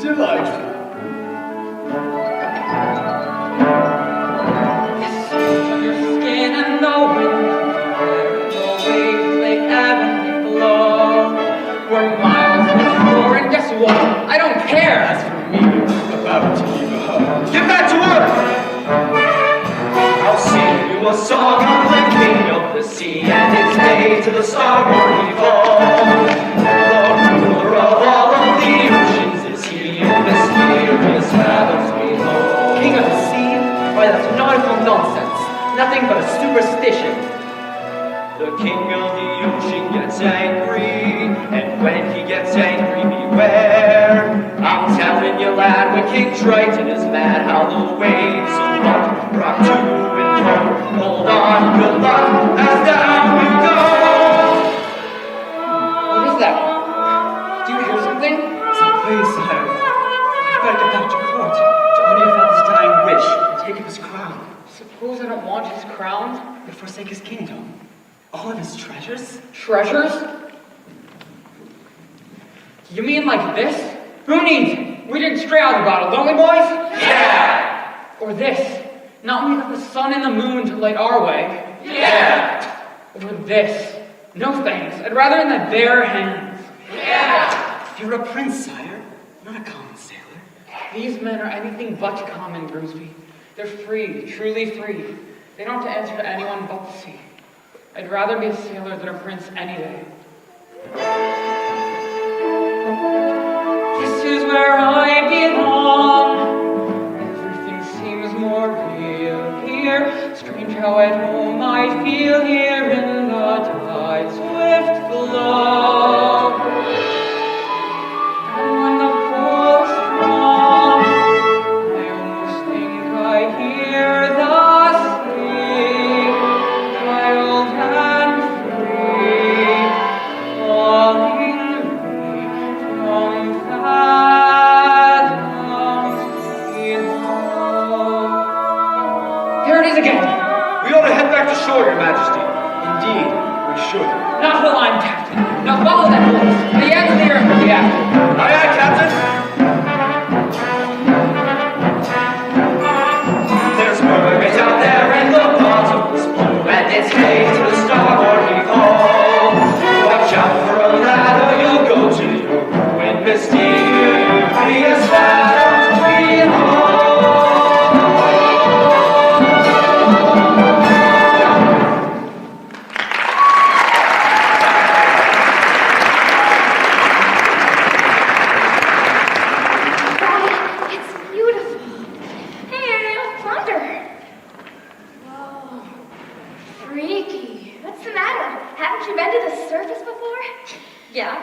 Delightful. Your skin and the wind, the waves they ebb and they flow. We're miles before, and guess what? I don't care. As for me, about to leave home. Get back to work! I'll sing you a song of the king of the sea, and its day to the starboard he falls. The ruler of all of the oceans is he, in mysterious fathoms below. King of the sea? Why, that's nautical nonsense. Nothing but a superstition. The king of the ocean gets angry, and when he gets angry, beware. I'm telling you, lad, when King Triton is mad, how the waves of rock to and fro. Hold on, good luck, as down we go. What is that? Do you hear something? Some praise, sire. I've got to get back to court to honor your father's dying wish and take up his crown. Suppose I don't want his crown? You'll forsake his kingdom. All of his treasures? Treasures? You mean like this? Who needs it? We didn't stray out of the bottle, don't we, boys? Yeah! Or this? Not we got the sun and the moon to light our way. Yeah! Or this? No thanks. I'd rather in the bare hands. Yeah! You're a prince, sire, not a common sailor. These men are anything but common, Grimsby. They're free, truly free. They don't have to answer to anyone but the sea. I'd rather be a sailor than a prince any day. This is where I belong. Everything seems more real here. Strange how at home I feel here in the tide's swift flow. And when the pull is strong, I almost think I hear the sea, wild and free, calling me from fathoms below. Here it is again. We ought to head back to shore, Your Majesty. Indeed, we should. Not while I'm captain. Now follow that voice. The end of the earth will be after. Aye, aye, Captain. There's mermaids out there in the bottomless blue, and it's day to the starboard we call. Watch out for a ladder, you'll go to your ruin, mysterious fathoms below. It's beautiful. Hey, Ariel, Flounder. Whoa. Freaky. What's the matter? Haven't you been to the surface before? Yeah.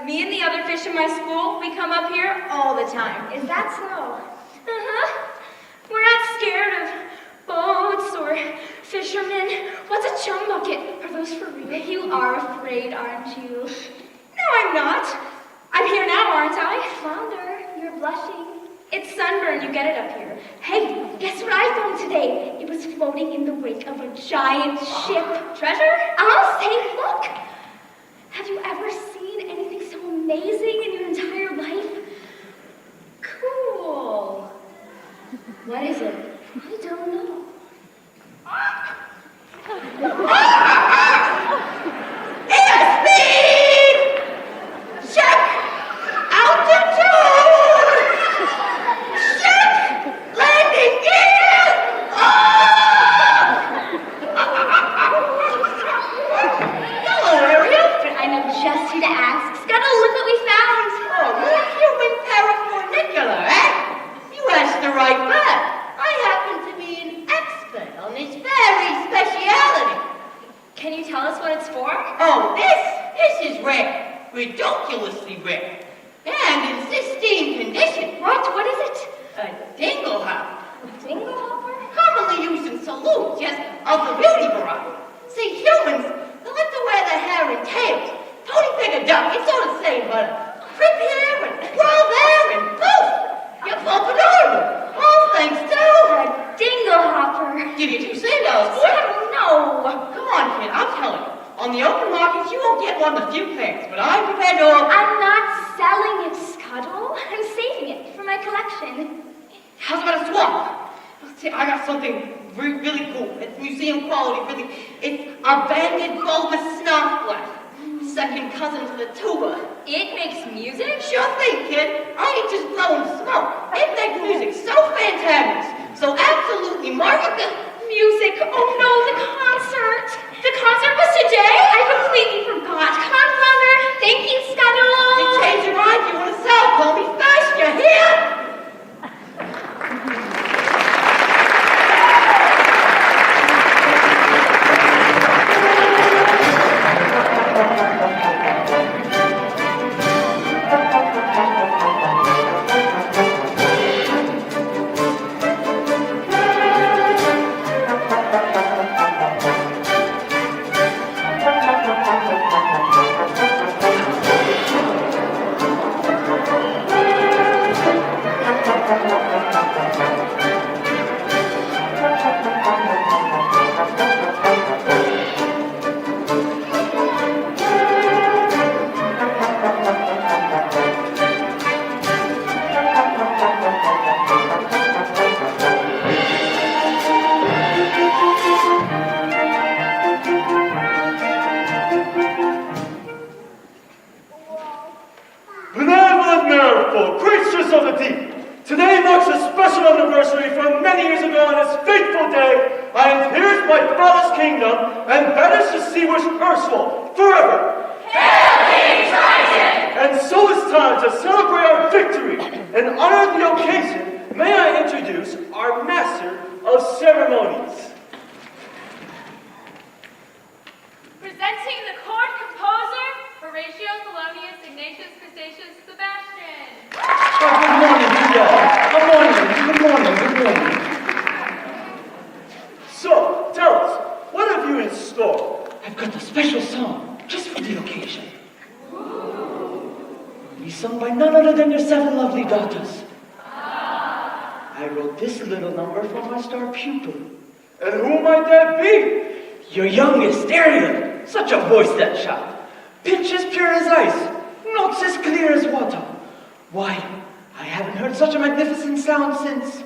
Me and the other fish in my school, we come up here all the time. Is that so? Uh-huh. We're not scared of boats or fishermen. What's a chum bucket? Are those for real? You are afraid, aren't you? No, I'm not. I'm here now, aren't I? Flounder, you're blushing. It's sunburn, you get it up here. Hey, guess what I found today? It was floating in the wake of a giant ship. Treasure? I'll say, look. Have you ever seen anything so amazing in your entire life? Cool. What is it? I don't know. Airspeed! Check! Altitude! Check! Landing gear! Hello, Ariel. I know just who to ask. Scuttle, look what we found. Oh, you're human paracornicula, eh? You asked the right man. I happen to be an expert on this very speciality. Can you tell us what it's for? Oh, this is rare. Ridiculously rare. And in pristine condition. What? What is it? A dinglehopper. A dinglehopper? Commonly used in saloons, yes, of the beauty variety. See, humans, they like to wear their hair in tails. Tony pick a duck, it's all the same, but rip here and twirl there and poof! You're plump adorable. All thanks to A dinglehopper. Give you $2 for it. No. Come on, kid, I'm telling you. On the open market, you won't get one of the few pairs, but I'm prepared to offer. I'm not selling it, Scuttle. I got something really cool. It's museum quality, really. It's our banded bulbous snuffler. Second cousin to the tuba. It makes music? Sure thing, kid. I ain't just blowing smoke. It makes music so fantabulous. So absolutely marvelous. Music? Oh no, the concert! The concert was today? I completely forgot. Confound. Thank you, Scuttle. You change your mind, you want to sell, call me fast, you hear? Benevolent miracle, creatures of the deep. Today marks a special anniversary from many years ago on this fateful day. I inherit my father's kingdom and banish the seawards Ursula forever. Hail King Triton! And so it's time to celebrate our victory. In honor of the occasion, may I introduce our master of ceremonies. Presenting the court composer, Horatio Thelonious Ignatius Crustaceus Sebastian. Good morning to y'all. Good morning. So, tell us, what have you in store? I've got a special song just for the occasion. Be sung by none other than your 7 lovely daughters. I wrote this little number for my star pupil. And who might that be? Your youngest, Ariel. Such a voice that shot. Pitch as pure as ice. Notes as clear as water. Why, I haven't heard such a magnificent sound since...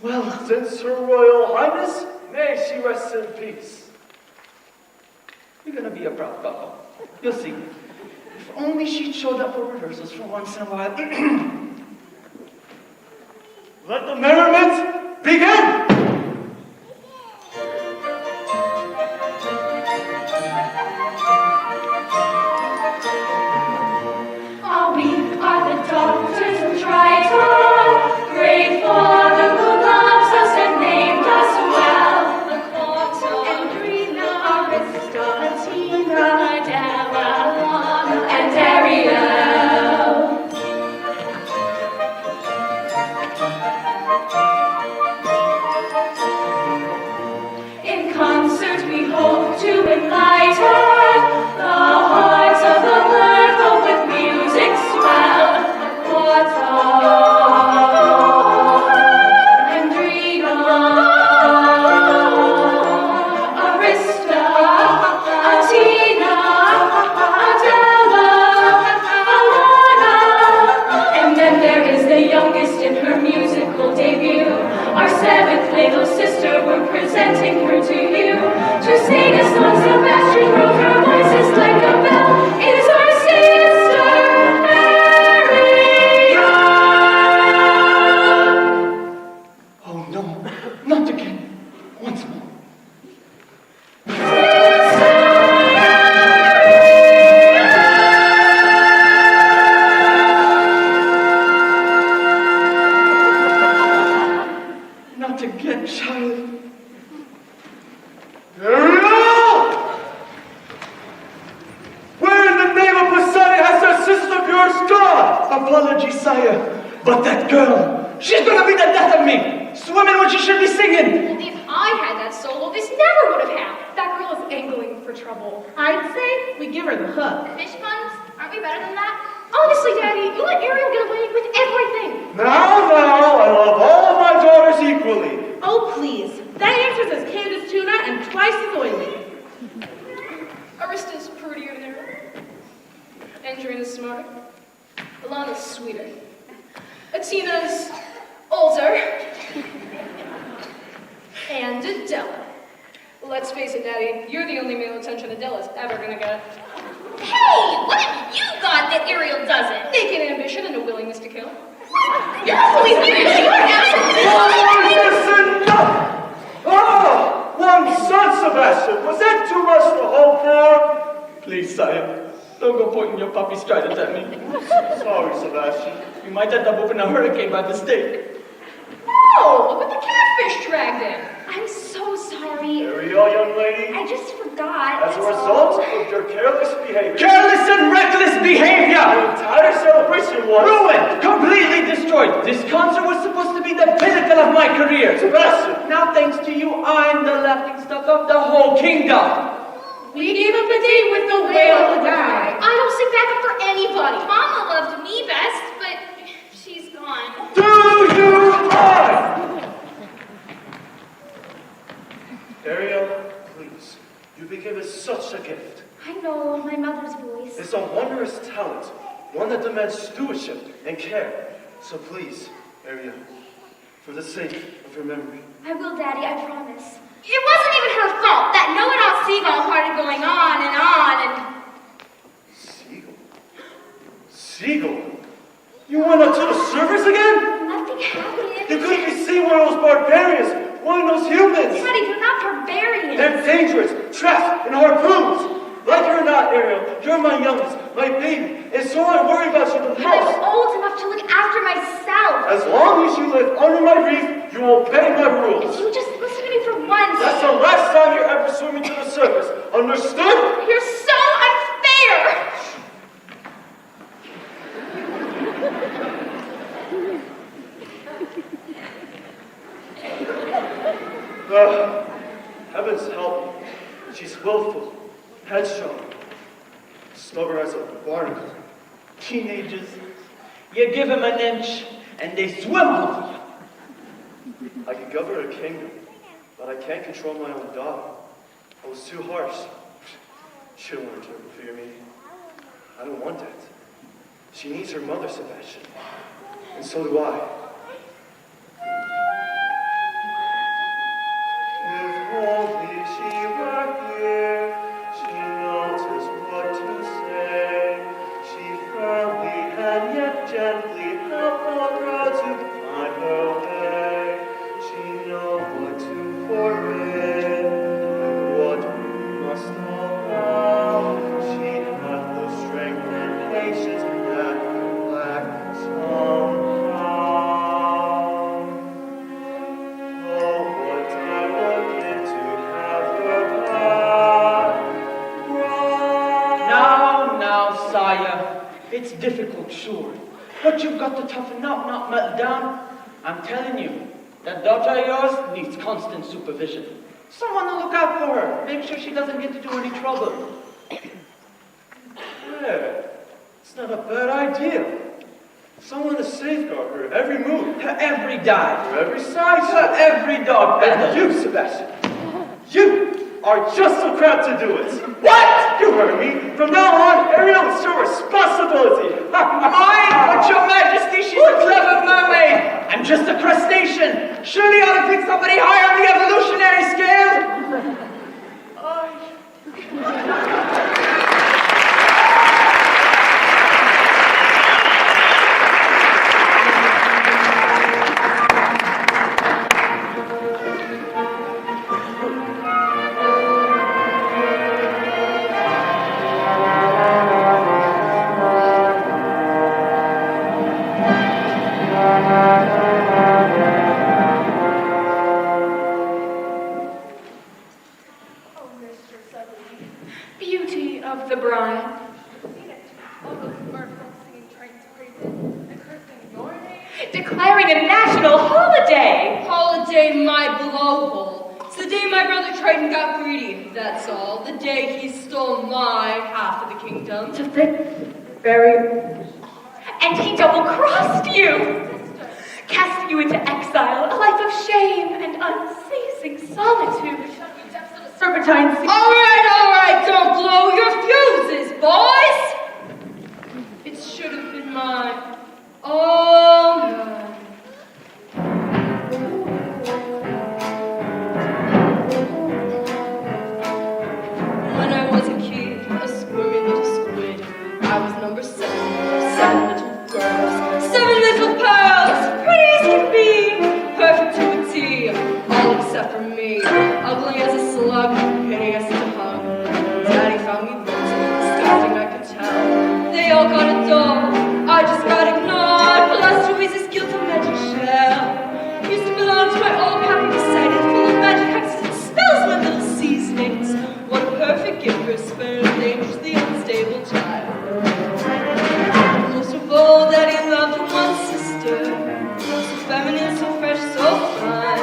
Well, Since Her Royal Highness, may she rest in peace. you're gonna be a proud couple. You'll see. If only she'd showed up for rehearsals for once in a while. Let the merriment begin! We are the daughters of Triton, great Father who loves us and named us well. The Quantum, Andrina, Arista, Athena, Adela, and Ariel. In concert we hope to enlighten the hearts of the mirthful with music swell. Andrina, Arista, Athena, Adela, Alana, and then there is the youngest in her musical debut. Our 7th little sister, we're presenting her to you. To sing a song, Sebastian wrote, her voice is like a bell. It's our sister, Ariel. Oh no, not again. Once more. Not again, child. Ariel! Where in the name of Poseidon has that sister of yours gone? Apologies, sire. But that girl, she's gonna be the death of me. Swimming when she should be singing. If I had that solo, this never would have happened. That girl is angling for trouble. I'd say we give her the hook. Fish puns? Aren't we better than that? Honestly, Daddy, you let Ariel get away with everything. Now, I love all of my daughters equally. Oh, please. That answer's as canned as tuna and twice as oily. Arista's prettier than her. Andrina's smarter. Alana's sweeter. Athena's older. And Adela. Let's face it, Daddy, you're the only male attention Adela's ever gonna get. Hey, what have you got that Ariel doesn't? Naked ambition and a willingness to kill. You're always here. That's enough! Oh, one son, Sebastian. Was that too much to hope for? Please, sire, don't go pointing your puppy trident at me. Sorry, Sebastian. You might end up up in a hurricane by mistake. Oh, look what the catfish dragged in. I'm so sorry. Ariel, young lady. I just forgot. As a that's result all. of your careless behavior, Careless and reckless the behavior! entire celebration was Ruined! Completely destroyed! This concert was supposed to be the pinnacle of my career! Sebastian. Now, thanks to you, I'm the laughingstock of the whole kingdom! We gave up a date with the whale guy. I don't sing backup for anybody. Mama loved me best, but she's gone. Do you mind? Ariel, please. You be given such a gift. I know my mother's voice. It's a wondrous talent, one that demands stewardship and care. So please, Ariel, for the sake of your memory. I will, Daddy, I promise. It wasn't even her fault. That know-it-all seagull started going on and... Seagull? Seagull? You went up to the surface again? Nothing happened. You couldn't be seen one of those barbarians, one of those humans. Daddy, they're not barbarians. They're dangerous, traps, and harpoons. Like it or not, Ariel, you're my youngest, my baby, and so I worry about you the And I'm most. old enough to look after myself. As long as you live under my reef, you will obey my If rules. you just listen to me for once. That's the last time you're ever swimming to the surface. Understood? You're so unfair. Heavens help me. She's willful, headstrong, stubborn as a barnacle. Teenagers, you give them an inch, and they swim over you. I can govern a kingdom, but I can't control my own daughter. I was too harsh. She don't want to interfere me. I don't want that. She needs her mother, Sebastian. And so do I. If only she were here, she knows just what to say. She firmly and yet gently helped the girl to find her way. She knows what to forbid, and what we must allow. She had the strength and patience that we lack somehow. Oh, what I would give to have her back. Now, sire, it's difficult, sure, but you've got to toughen up, not melt down. I'm telling you, that daughter of yours needs constant supervision. Someone to look out for her, make sure she doesn't get into any trouble. Yeah, it's not a bad idea. Someone to safeguard her every move, Her every dive, her every side her step. every dog And battle. you, Sebastian, you are just so cramped to do it. What? You heard me. From now on, Ariel, it's your responsibility. Mine? But your majesty, she's a clever mermaid. I'm just a crustacean. Surely I ought to pick somebody high on the evolutionary scale. Beauty of the bride. Declaring a national holiday. Holiday my blowhole. It's the day my brother Triton got greedy, that's all. The day he stole my half of the kingdom. To think very... And he double-crossed you. Cast you into exile, a life of shame and unceasing solitude. Serpentine sea. All right, don't blow your fuses, boys! It should have been mine. All mine. me, ugly as a slug, hideous to hug. Daddy found me lonesome, disgusting, I could tell. They all got a doll, I just got ignored. Plus, who is this guilty magic shell? Used to belong to my old happy decided, full of magic hexes and spells, my little seasonings. What a perfect gift for a spoon, named the unstable child. Most of all, Daddy loved one sister, so feminine, so fresh, so fun.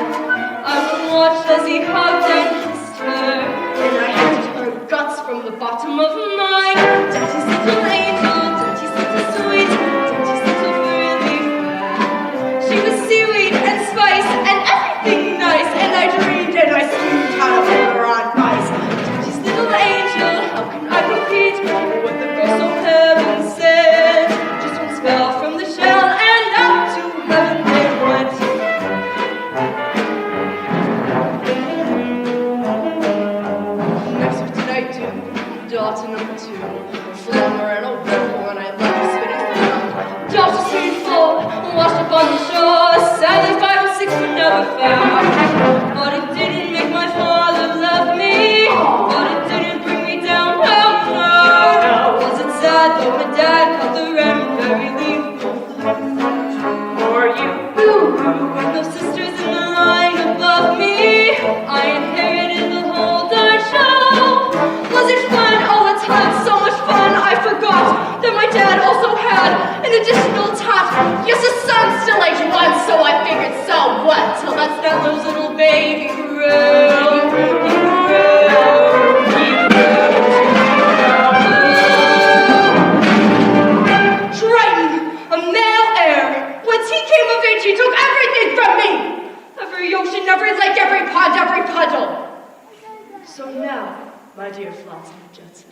I would watch as he hugged and kissed her, and I hated her guts from the bottom of my Daddy's little angel, Daddy's little sweet, Daddy's little really fair. She was seaweed and spice and everything nice, and I dreamed and I screamed how to hold her on ice. Daddy's little angel, how can I compete with what the girl so heaven said? Just one spell from the shell and up to heaven they went. Next week tonight, dude, daughter number 2, flung her in a whirlpool and I left her spinning around. Daughter sweet full, washed up on the shore, sadly 5 or 6 were never found. But it didn't make my father love me, but it didn't bring me down, no. Was it sad though my dad cut the ram very lethal? Or you, with no sisters in the line above me, I inherited the whole darn show. Was it fun? Oh, it's had so much fun. I forgot that my dad also had an additional tot. Yes, a son still aged 1, so I figured, so what? Till that Stellar's little baby grew. He Triton, a male heir. Once he came of age, he took everything from me. Every ocean, every lake, every pond, every puddle. So now, my dear Flotsam and Jetsam,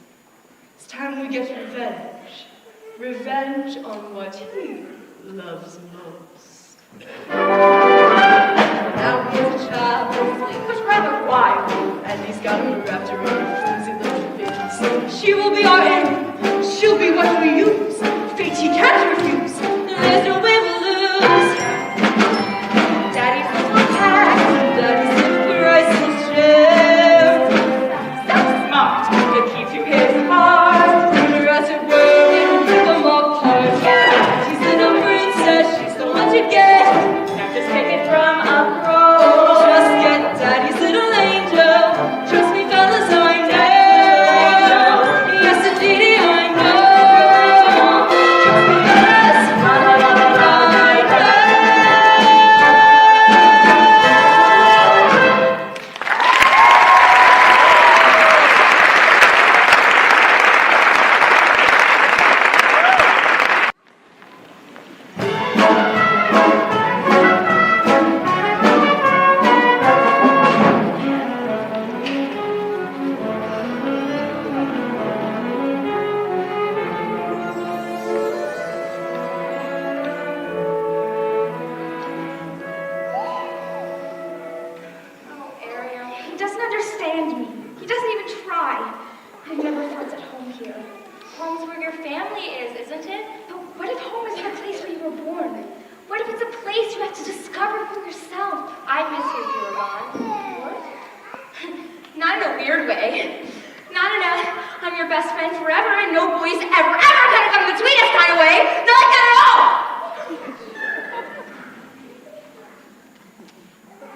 it's time we get revenge. Revenge on what he loves most. Now he is a child, he was rather wild, and he's got him wrapped around her flimsy little fins. She will be our aim, she'll be what we use. Fate he can't refuse, there's no way we'll lose. Daddy's little cat, Daddy's little priceless gem. So smart, to keep you his heart. Ruler as it were, it'll rip them apart. She's little princess, she's the one to get. Can't just take it from a pro. Just get Daddy's little angel. Trust me, fellas, I know. Yes, indeed, I know. Trust me, yes, I know. Oh, Ariel, he doesn't understand me. He doesn't even try. I've never felt at home here. Home's where your family is, isn't it? But what if home isn't a place where you were born? What if it's a place you have to discover for yourself? I'd miss you if you were gone. What? Not in a weird way. Not in a, I'm your best friend forever and no boys ever gonna come between us kind of way. Not like that at all!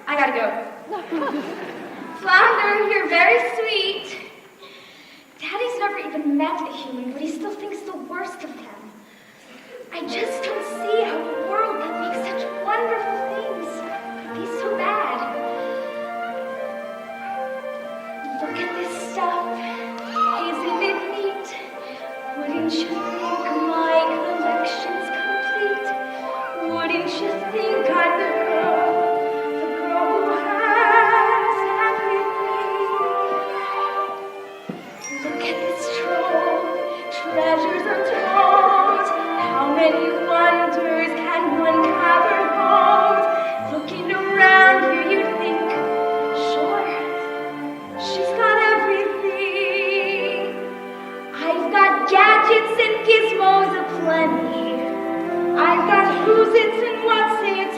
I gotta go. Flounder, you're very sweet. Daddy's never even met a human, but he still thinks the worst of them. I just don't see how a world that makes such wonderful things could be so bad. Look at this stuff. Isn't it neat? Wouldn't you think my collection's complete? Wouldn't you think I'm the girl who has everything? Look at this trove, treasures untold. How many wonders can one gather hold? Looking around here, you think, sure, she's got everything. I've got gadgets and gizmos aplenty. I've got who's-its and what's-its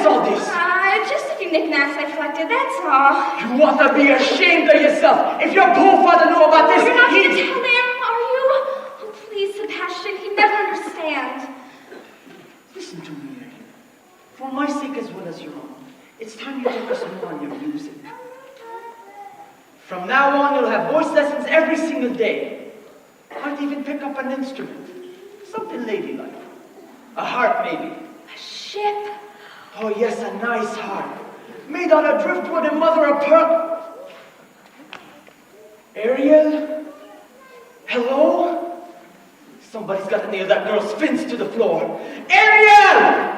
all this? Just a few knickknacks I collected, that's all. You ought to be ashamed of yourself. If your poor father knew about this, You're not going to he'd... tell him, are you? Oh, please, Sebastian, he'd never understand. Listen to me, Mary. For my sake as well as your own, it's time you took us more on your music. From now on, you'll have voice lessons every single day. Might even pick up an instrument. Something ladylike. A harp, maybe. A ship? Oh, yes, a nice harp. Made out of driftwood and mother of pearl. Ariel? Hello? Somebody's got to nail that girl's fins to the floor. Ariel!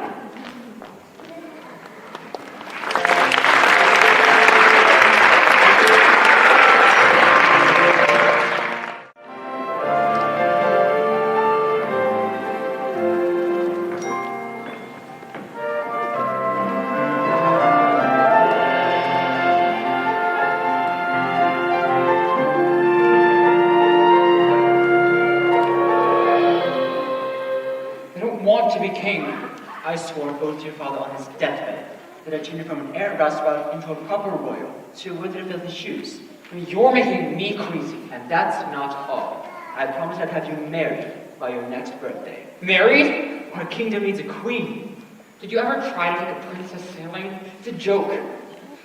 I swore an oath to your father on his deathbed that I'd change him from an heir roustabout into a proper royal, to who would fill his shoes. You're making me crazy. And that's not all. I promised I'd have you married by your next birthday. Married? Our kingdom needs a queen. Did you ever try to take a princess sailing? It's a joke.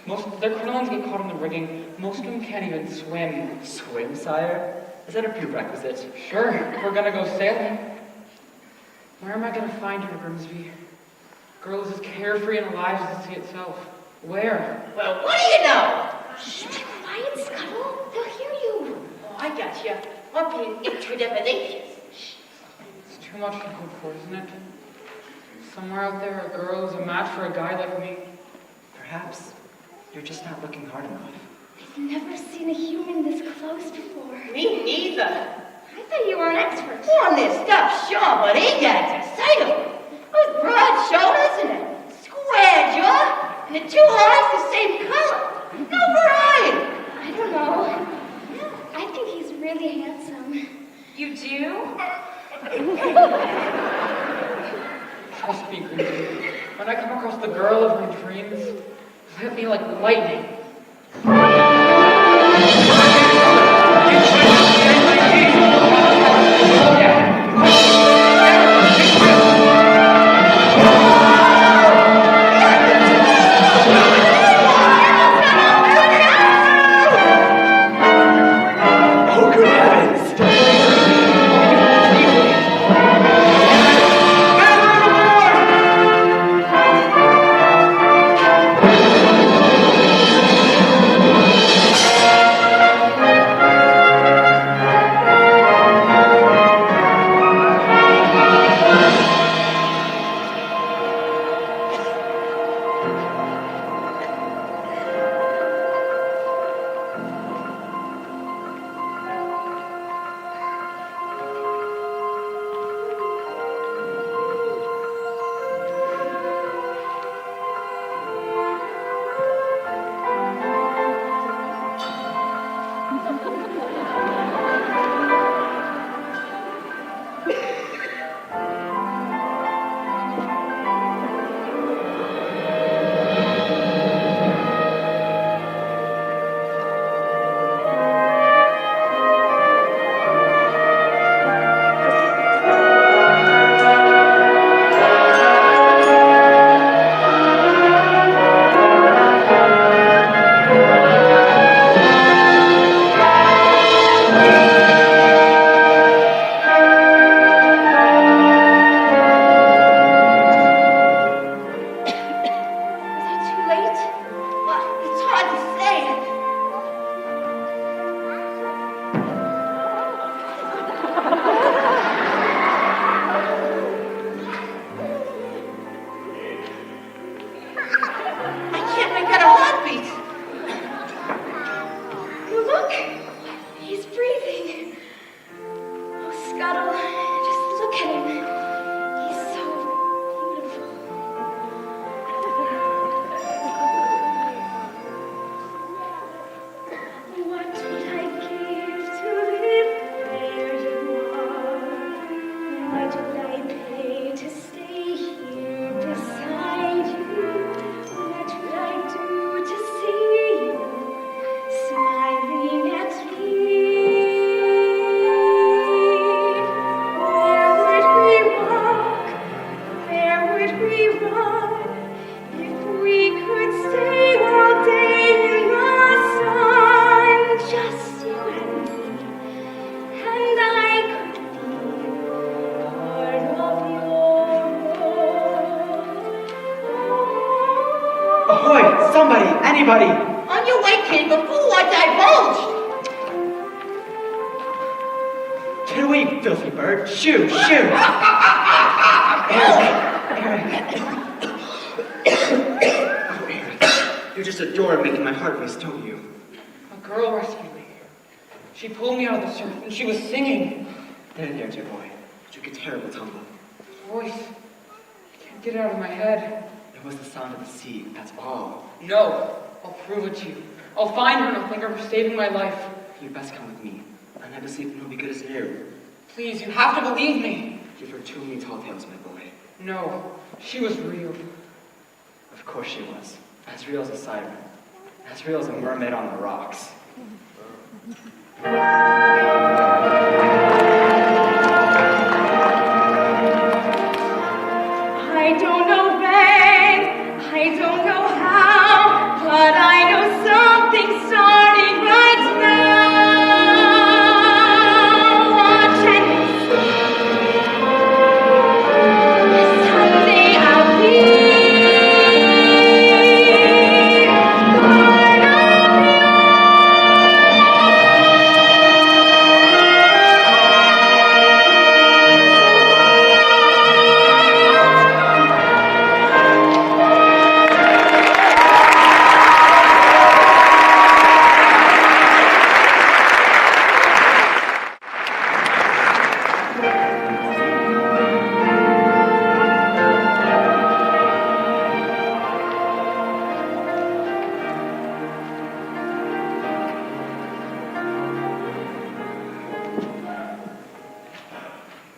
Most of their crinolines get caught in the rigging. Most of them can't even swim. Swim, sire? Is that a prerequisite? Sure, if we're gonna go sailing. Where am I gonna find her, Grimsby? Girl is as carefree and alive as the sea itself. Where? Well, what do you know? Shh, be quiet, Scuttle. They'll hear you. Oh, I got you. I'm being intradepidatious. It's too much to hope for, isn't it? Somewhere out there, a girl is a match for a guy like me. Perhaps you're just not looking hard enough. I've never seen a human this close before. Me neither. I thought you were an expert. On this stuff, sure, but he gets excitable. Those broad shoulders and a square jaw, and the two eyes the same color. No variety. I don't know. I think he's really handsome. You do? Trust me, Grimsby. When I come across the girl of my dreams, it'll hit me like lightning. would we run if we could stay all day in the sun? Just you and me, and I could be part of your world. Ahoy! Somebody! Anybody! On your way, kid, before I divulge. Get away, you filthy bird! Shoo! Shoo! You just adore making my heart race, don't you? A girl rescued me. She pulled me out of the surf and she was singing. There, dear boy. You took a terrible tumble. Voice. I can't get it out of my head. It was the sound of the sea, that's all. No. I'll prove it to you. I'll find her and I'll thank her for saving my life. You best come with me. I'll never sleep and no be good as new. Please, you have to believe me. You've heard too many tall tales, my boy. No. She was real. Of course she was. As real as a siren. As real as a mermaid on the rocks. I don't know when, I don't know how, but I know something's starting right now. Watch and see. Someday I'll be part of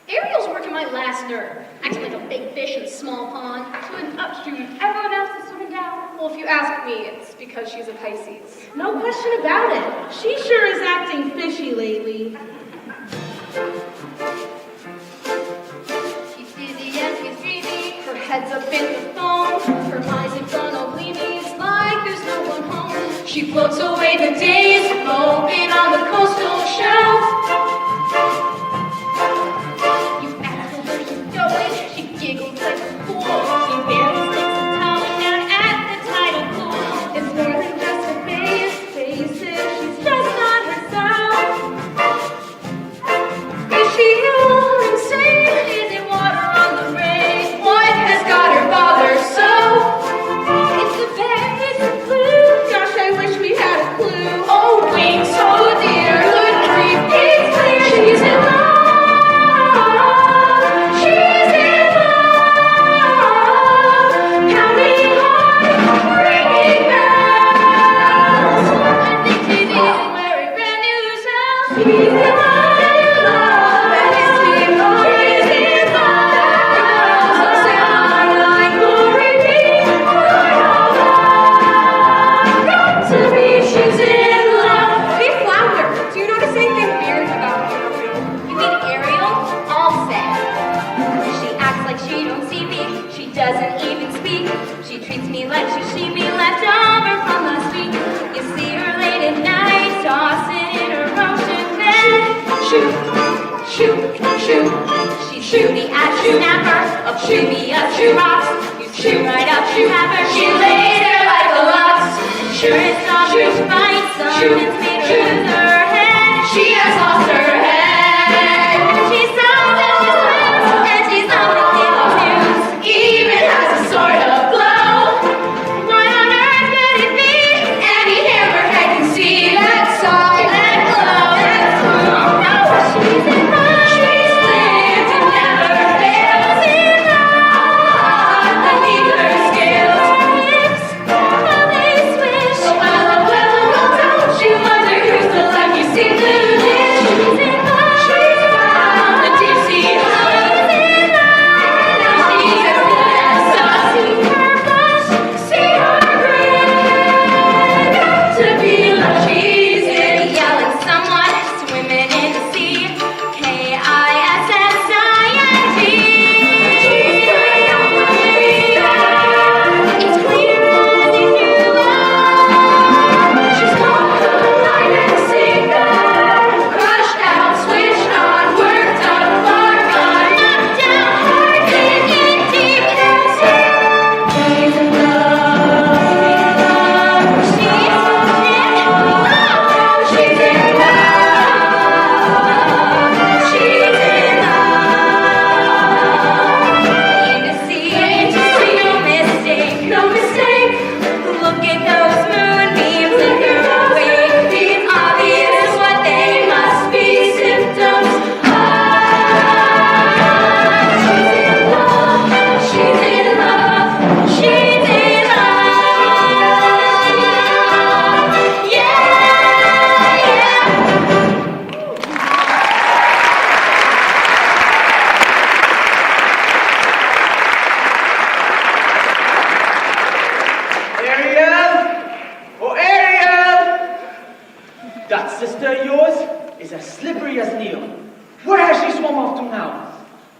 Ariel's working my last nerve. Acting like a big fish in a small pond. Swimming upstream. Everyone else is swimming down. Well, if you ask me, it's because she's a Pisces. No question about it. She sure is acting fishy lately. She's dizzy and she's dreamy. Her head's up in the foam. Her mind's in front of Leamy's like there's no one home. She floats away the days, moping on the coastal shelf. You ask her where she's going, she giggles like a fool. She barely sticks a towel down at the tidal pool. It's more than just a face it, she's just not herself. Is she ill, insane? Is it water on the rain? What has got her bothered so? It's the bed, it's the flu. Gosh, I wish we had a clue. Oh, wings, oh dear, good grief, it's clear she's in love. She's in love. Pounding heart, ringing bells. I think she's even wearing brand new shells. She's in love, and it's in love, she's in love. Girls sound like glory be. Got to be, she's in love. Hey, Flounder, do you notice anything weird about me? You mean Ariel? All set. She acts like she don't see me. She doesn't even speak. She treats me like she me left over from last week. You see her late at night, tossing in her ocean bed. Shoot, shoot, shoot. She's shooty as a snapper, of shooty as she rocks. You shoot right up, you have her, she lays there like a lux. Sure it's not her fight, something's made her lose her head. She has lost her head. She sounds and she swims, and she's nothing in the news. Even has a sort of glow. What on earth could it be? Any hammerhead can see that side, that glow, that glow. No, she's in love. She's lived and never fails in love. Beneath her scales, hips, how they swish. Oh, well, don't you pretty as Neil. Where has she swum off to now?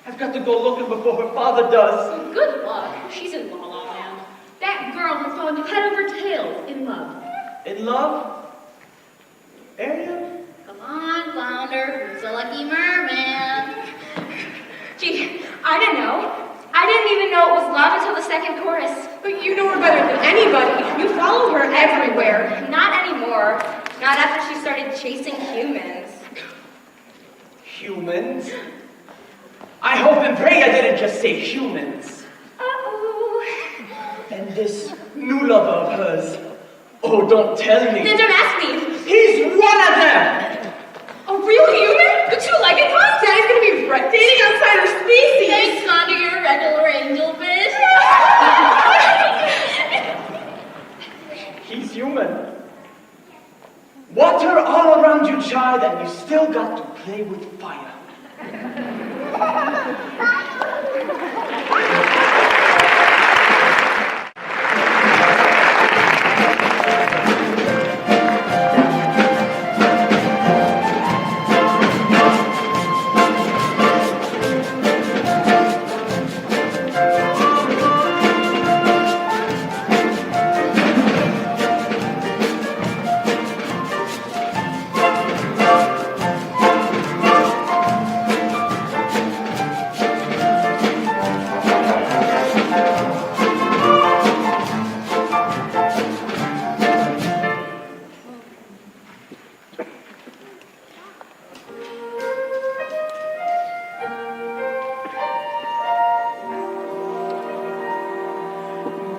I've got to go looking before her father does. Good luck. She's in La La Land. That girl has gone head over tails in love. In love? Ariel? Come on, Flounder. Who's a lucky merman? Gee, I don't know. I didn't even know it was love until the second chorus. But you know her better than anybody. You follow her everywhere. Not anymore. Not after she started chasing humans. Humans? I hope and pray I didn't just say humans. Uh-oh. And this new lover of hers. Oh, don't tell me. Then don't ask me. He's one of them! A real human? The two-legged one? Daddy's gonna be dating outside her species. Thanks, on to your regular angelfish. He's human. Water all around you, child, and you still got to play with fire.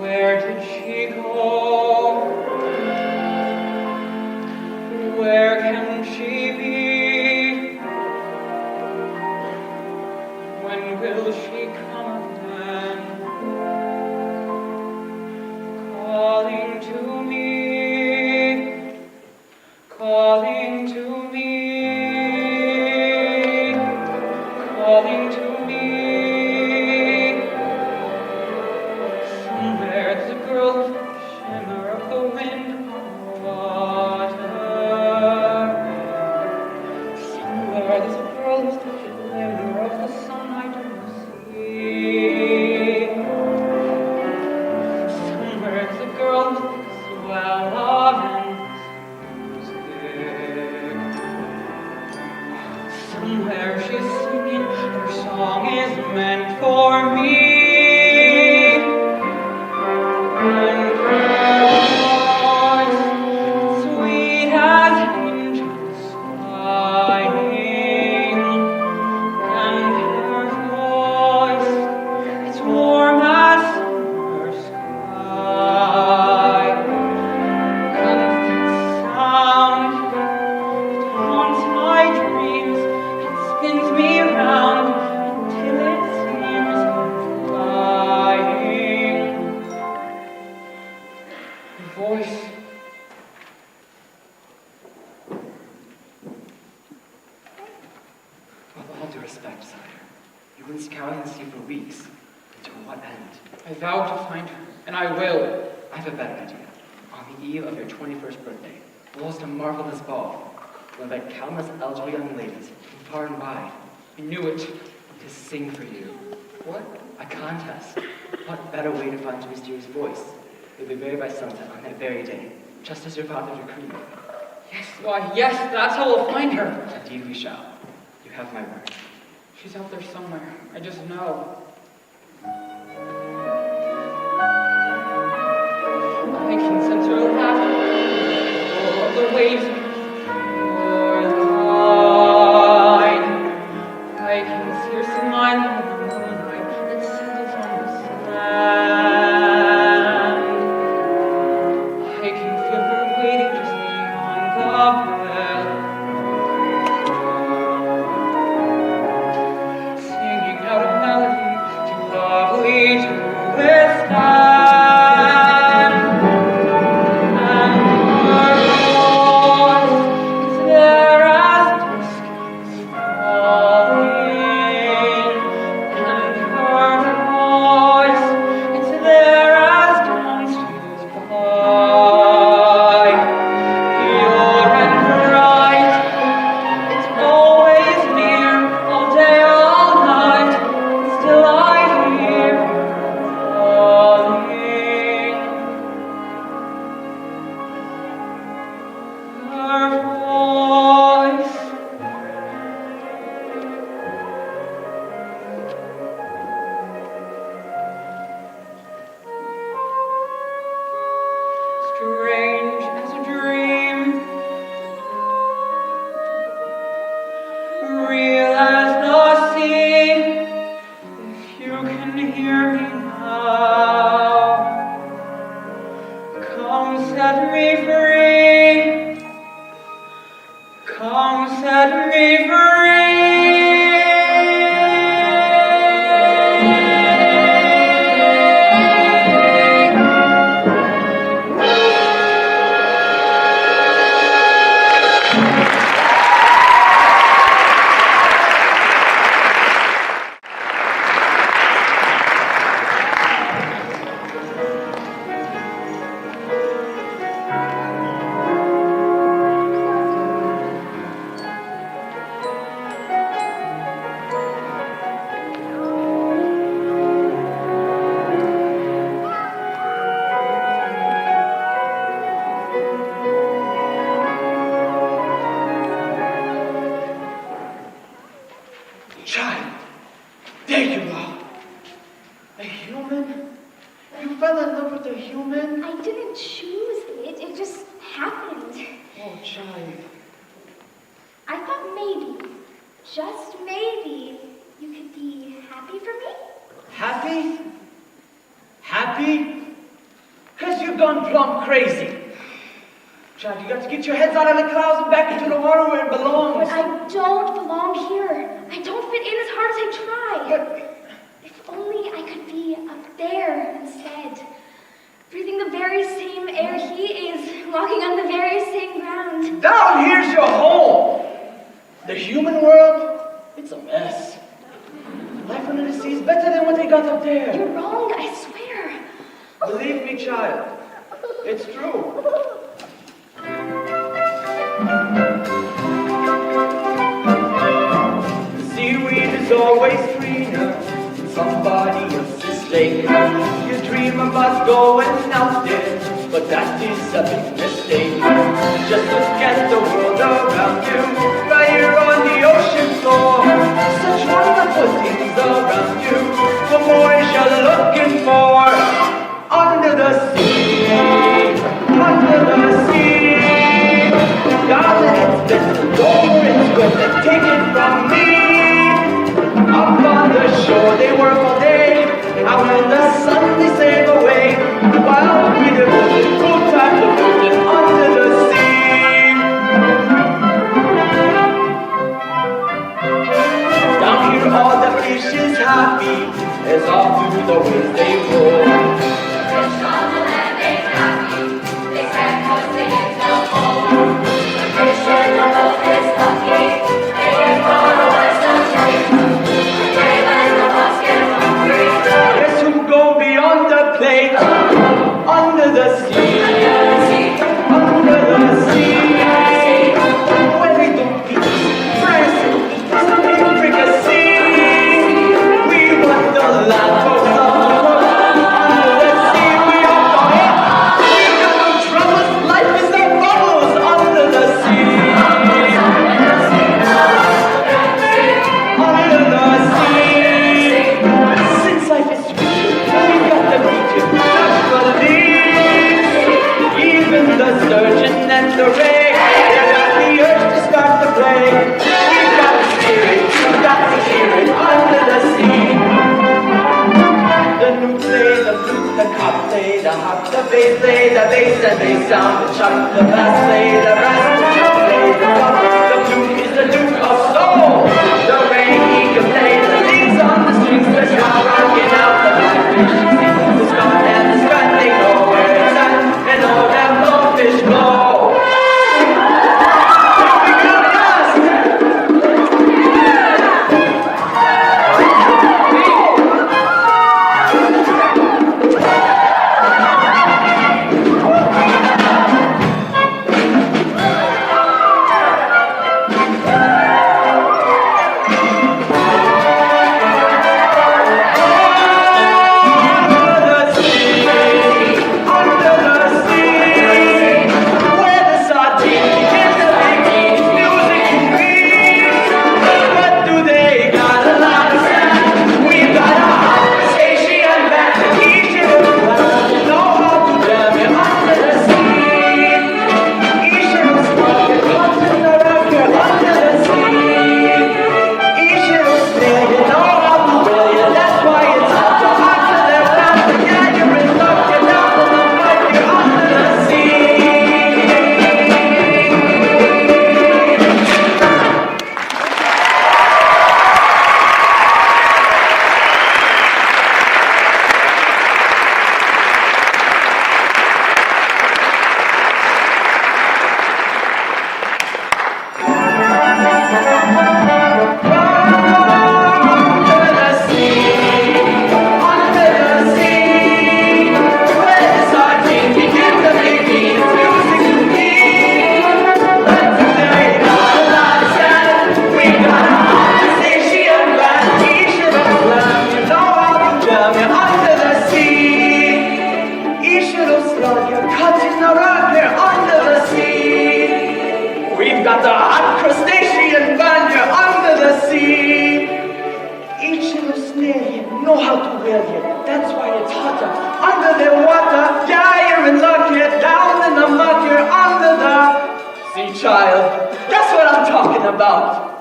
Where did she go? Where can she be? When will she come again? Calling to me, calling to me, calling to me. There's a girl with the shimmer of the wind on the water. Somewhere there's a girl with the glimmer of the sunlight on the sea. Somewhere there's a girl with the swell of endless music. Somewhere she's singing, her song is meant for me. And her voice, sweet as angels flying. And her voice, it's warm as summer sky. And that sound, it haunts my dreams, it spins me round until it seems I'm flying. Voice. With all due respect, sire, you've been scouring the sea for weeks. To what end? I vow to find her, and I will. I have a better idea. On the eve of your 21st birthday, we'll host a marvelous ball. We'll invite countless eligible young ladies from far and wide I knew it. to sing for you. What? A contest. What better way to find your mysterious voice? You'll be buried by sunset on that very day, just as your father decreed. Yes, why, yes, that's how we'll find her. Indeed we shall. You have my word. She's out there somewhere. I just know. I can sense her laughter. Oh, the waves are line. I can see her smile in the moonlight that settles on the sand. I can feel her waiting just beyond the bell. Singing out a melody too lovely to withstand. And her voice is there as dusk is falling. And her voice is there as dawn steals by. Pure and bright, it's always fell in love with a human? I didn't choose it. It just happened. Oh, child. I thought maybe, just maybe, you could be happy for me? Happy? Happy? Because you've gone plumb crazy. Child, you got to get your heads out of the clouds and back into the water where it belongs. But I don't belong here. I don't fit in as hard as I try. But If only I could be up there instead. Breathing the very same air he is, walking on the very same ground. down here's your home. The human world, it's a mess. Life under the sea is better than what they got up there. You're wrong, I swear. Believe me, child. It's true. The seaweed is always greener in somebody else's lake. You dream about going out there, but that is a big mistake. Just look at the world around you, right here on the ocean floor. Such wonderful things around you. What more is you looking for? Under the sea, under the sea. Darling, it's best over, it's worth it, take it from me. Up on the shore they work all day, out in the sun they save away, while we devote full time to floating under the sea. Down here all the fish is happy, as all through the waves they roll. Fish on the land ain't happy. They can't 'cause they get no home. The fish in the boat is lucky. They get far away someday. They when the boats get hungry. Guess who go beyond the plate? Under the sea, under the sea, where they don't beat France and intricacy. We want the land for some. Under the sea, we are going. We got no troubles. Life is the bubbles under the sea. Under the sea. Since life is sweet, we got the beat to naturally. Even the surgeon and the ray, they got the urge to start the play. We got to hear it, we got to hear it under the sea. The newt play, the flute, the cop play, the harp, the bass and they sound the chuck, the bass play, the bass, the chuck play, the cup. The flute is the duke of soul. The rain he can play, the leaves on the strings, the shot rocking out the blackfish. The skunk and the sky, they know where it's at, and all them blowfish blow. Here we go, yes! about.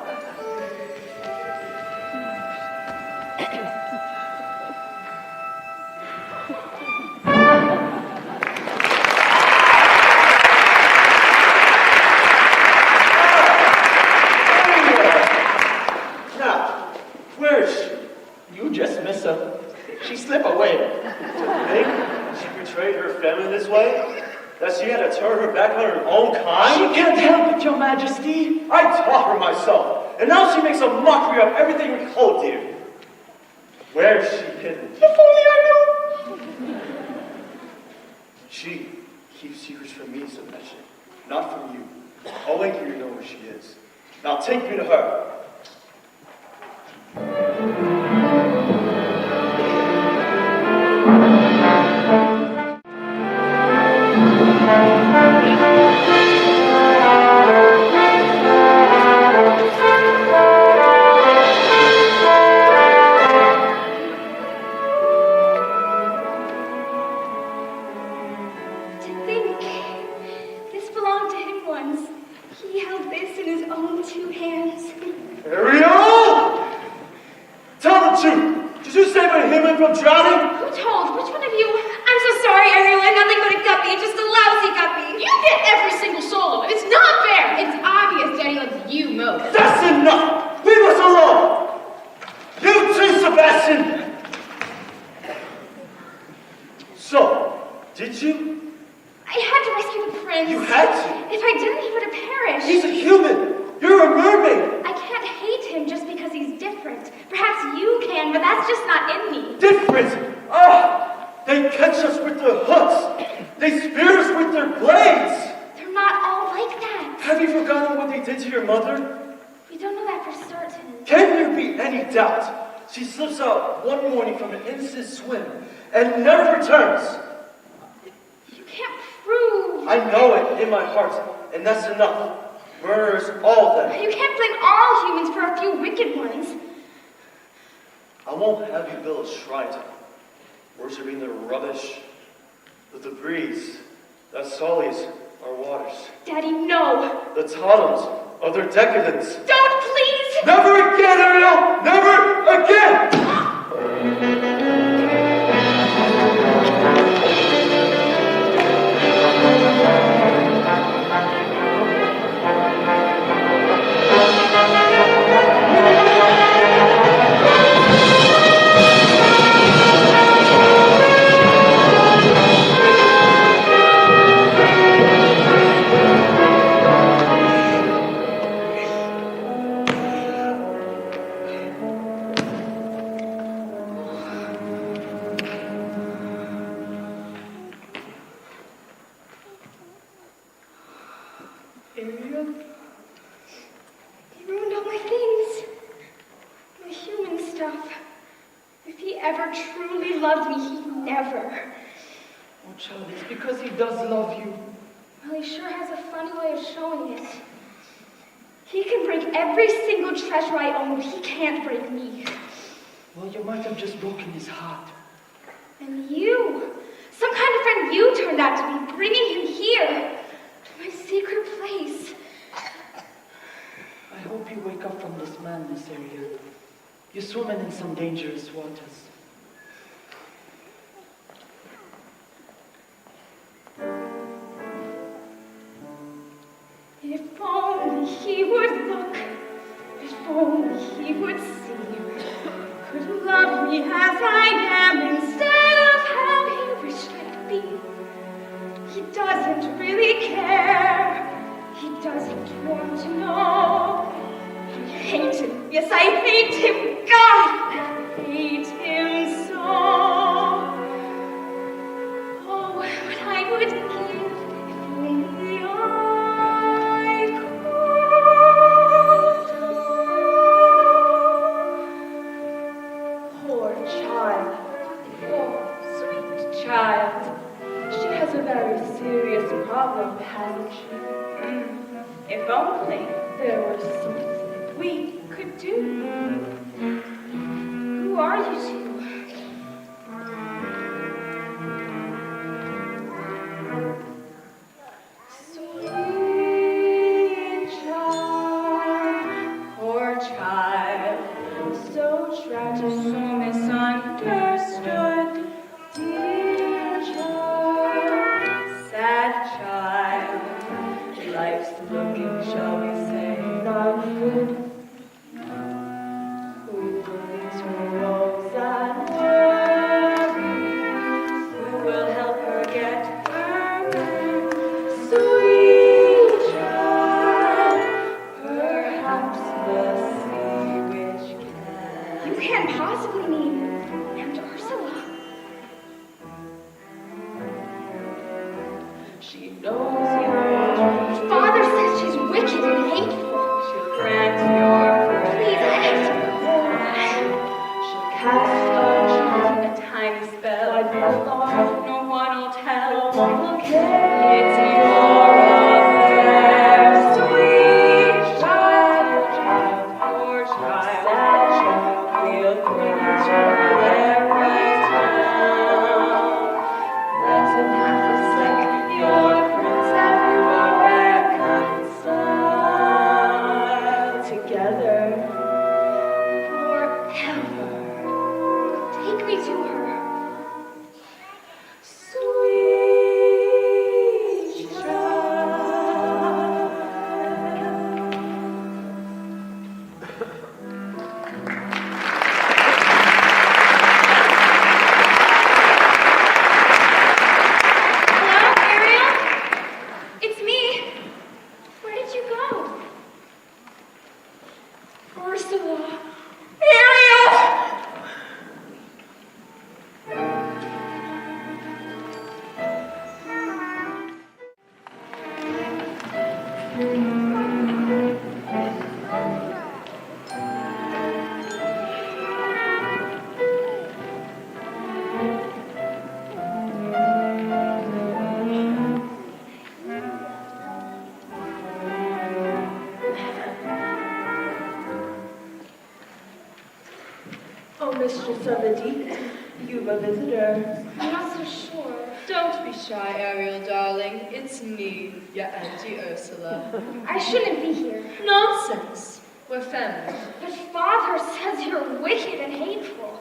Now, where is she? You just miss her. She slip away. To think she betrayed her family this way? That she had to turn her back on her own kind? She can't help it, Your Majesty. I taught her myself, and now she makes a mockery of everything we hold dear. Where is she hidden? If only I knew. She keeps secrets from me, Sebastian, not from you. I'll make you know where she is. Now take me to her. To think, this belonged to him once. He held this in his own two hands. Ariel! Tell the truth. Did you save a human from drowning? Who told? Which one of you? I'm so sorry, Ariel. I'm nothing but a guppy. Just a lousy guppy. You get every single soul of it. It's not fair. It's obvious Daddy loves you most. That's enough! Leave us alone! You too, Sebastian! So, did you? I had to rescue the prince. You had to? If I didn't, he would have perished. He's a human! You're a mermaid! I can't hate him just because he's different. Perhaps you can, but that's just not in me. Different! Ah! They catch us with their hooks! They spear us with their blades! They're not all like that. Have you forgotten what they did to your mother? We don't know that for certain. Can there be any doubt? She slips out one morning from an innocent swim and never returns. You can't prove. I know it in my heart, and that's enough. Murderers, all of them. You can't blame all humans for a few wicked ones. I won't have you build a shrine to them, worshipping their rubbish, the debris that sullies our waters, Daddy, no. the totems of their decadence. Don't, please. Never again, Ariel! Never again! Ariel? He ruined all my things. My human stuff. If he ever truly loved me, he'd never. Oh, child, it's because he does love you. Well, he sure has a funny way of showing it. He can break every single treasure I own, but he can't break me. Well, you might have just broken his heart. And you, some kind of friend you turned out to be, bringing him here, to my secret place. I hope you wake up from this madness, Ariel. You're swimming in some dangerous waters. If only he would look, if only he would see, could love me as I am instead of how he wished I could be. He doesn't really care, he doesn't want to know. I hate him, yes I hate him, God, I hate him so. Oh, what I would give if only I could. Poor child, poor sweet child. She has a very serious problem, hasn't she? If only there was something we could do. Who are you two? Sweet child. good. Who brings her woes and worries? Who will help her get her man? Sweet child, perhaps the sea witch can. You can't possibly mean Aunt Ursula. She knows your dreams. Father says she's wicked and hateful. She'll grant your Please, I have to go. She'll cast a charm, a tiny spell. I don't know, no one will tell. No one will care. It's your affair, sweet child, poor child, sad child. We'll bring you to every town. Let's not forsake your prince everywhere reconcile together forever. Take me to her. Sweet child. Hello, Ariel? It's me. Where did you go? Ursula. Ariel! Oh, Mistress of the Deep, you've a visitor. I'm not so sure. Don't be shy, Ariel, darling. It's me, your Auntie Ursula. I shouldn't be here. Nonsense. We're family. But Father says you're wicked and hateful.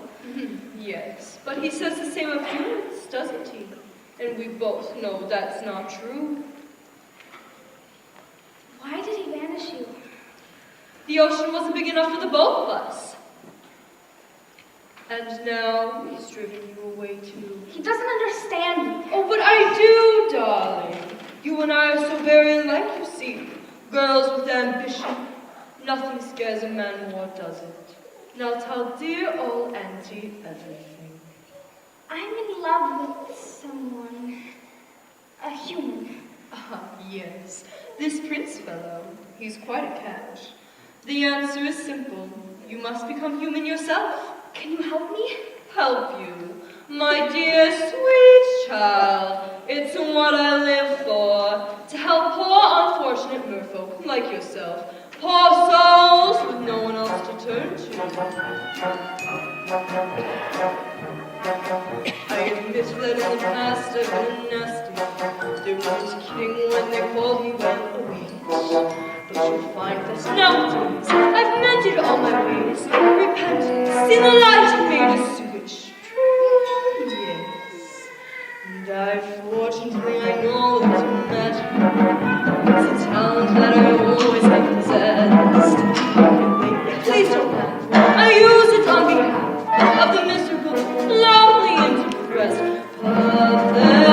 Yes, but he says the same of humans, doesn't he? And we both know that's not true. Why did he banish you? The ocean wasn't big enough for the both of us. And now he's driven you away too. He doesn't understand me. Oh, but I do, darling. You and I are so very alike, you see. Girls with ambition. Nothing scares a man more, does it? Now tell dear old Auntie everything. I'm in love with someone. A human. Ah, yes. This prince fellow. He's quite a catch. The answer is simple. You must become human yourself. Can you help me? Help you? My dear sweet child, it's what I live for. To help poor unfortunate merfolk like yourself. Poor souls with no one else to turn to. I admit that in the past I've been nasty. They weren't kidding when they called me well a witch. But you'll find that nowadays I've mended all my ways. Repentance in the light and made a switch. True, yes. And fortunately I know that magic is a talent that I always have possessed. Please don't laugh. I use it on behalf of the miserable, lonely, and depressed. Pathetic,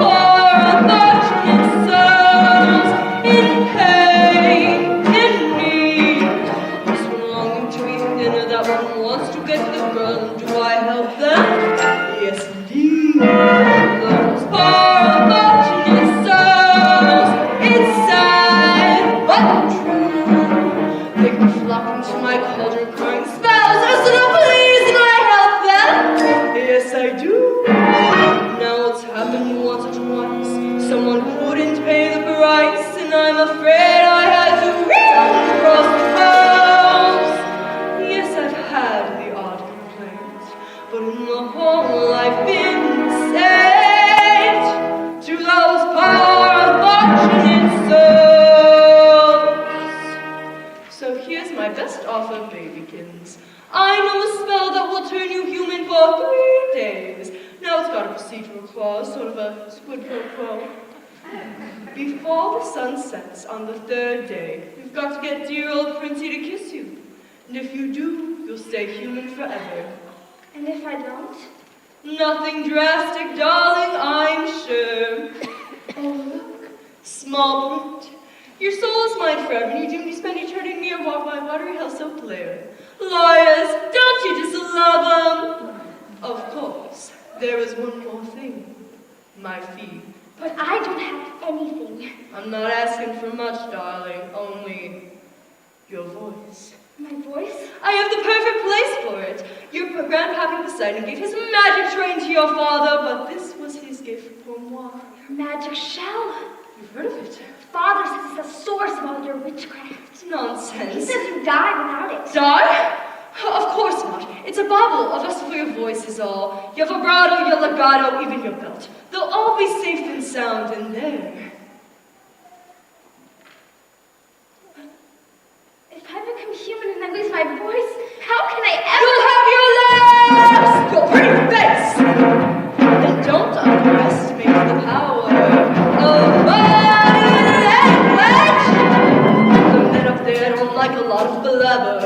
poor, unfortunate souls in pain, in need. This one longing to eat dinner, that one wants to get the girl, and do I help them? Yes, indeed. Those poor, unfortunate souls, it's sad, but true. They come flocking to my cauldron, crying spells, Ursula, please, and I help them. Yes, I do. Now it's happened once or twice. Someone wouldn't pay the price, and I'm afraid I had to run across the house. Yes, I've had the odd complaint, but in the whole I've been saved to those poor, unfortunate souls. So here's my best offer, babykins. I know a spell that will turn you human for 3 days. Now it's got a procedural clause, sort of a quid pro quo. Before the sun sets on the third day, you've got to get dear old Princey to kiss you. And if you do, you'll stay human forever. And if I don't? Nothing drastic, darling, I'm sure. Oh, look, small print. Your soul is mine forever, and you do spend eternity near my watery house of Blair. Lawyers, don't you just love them? Of course, there is one more thing. My fee. But I don't have anything. I'm not asking for much, darling, only your voice. My voice? I have the perfect place for it. Your grandpapa Poseidon gave his magic train to your father, but this was his gift for moi. Magic shell? You've heard of it? Father says it's the source of all your witchcraft. Nonsense. He says you die without it. Die? Of course not. It's a bauble of us for your voice is all. Your vibrato, your legato, even your belt. They'll all be safe and sound in there. If I become human and I lose my voice, how can I ever... You'll have your lips! Your pretty face! Then don't underestimate the power of my language! The men up there don't like a lot of blabber.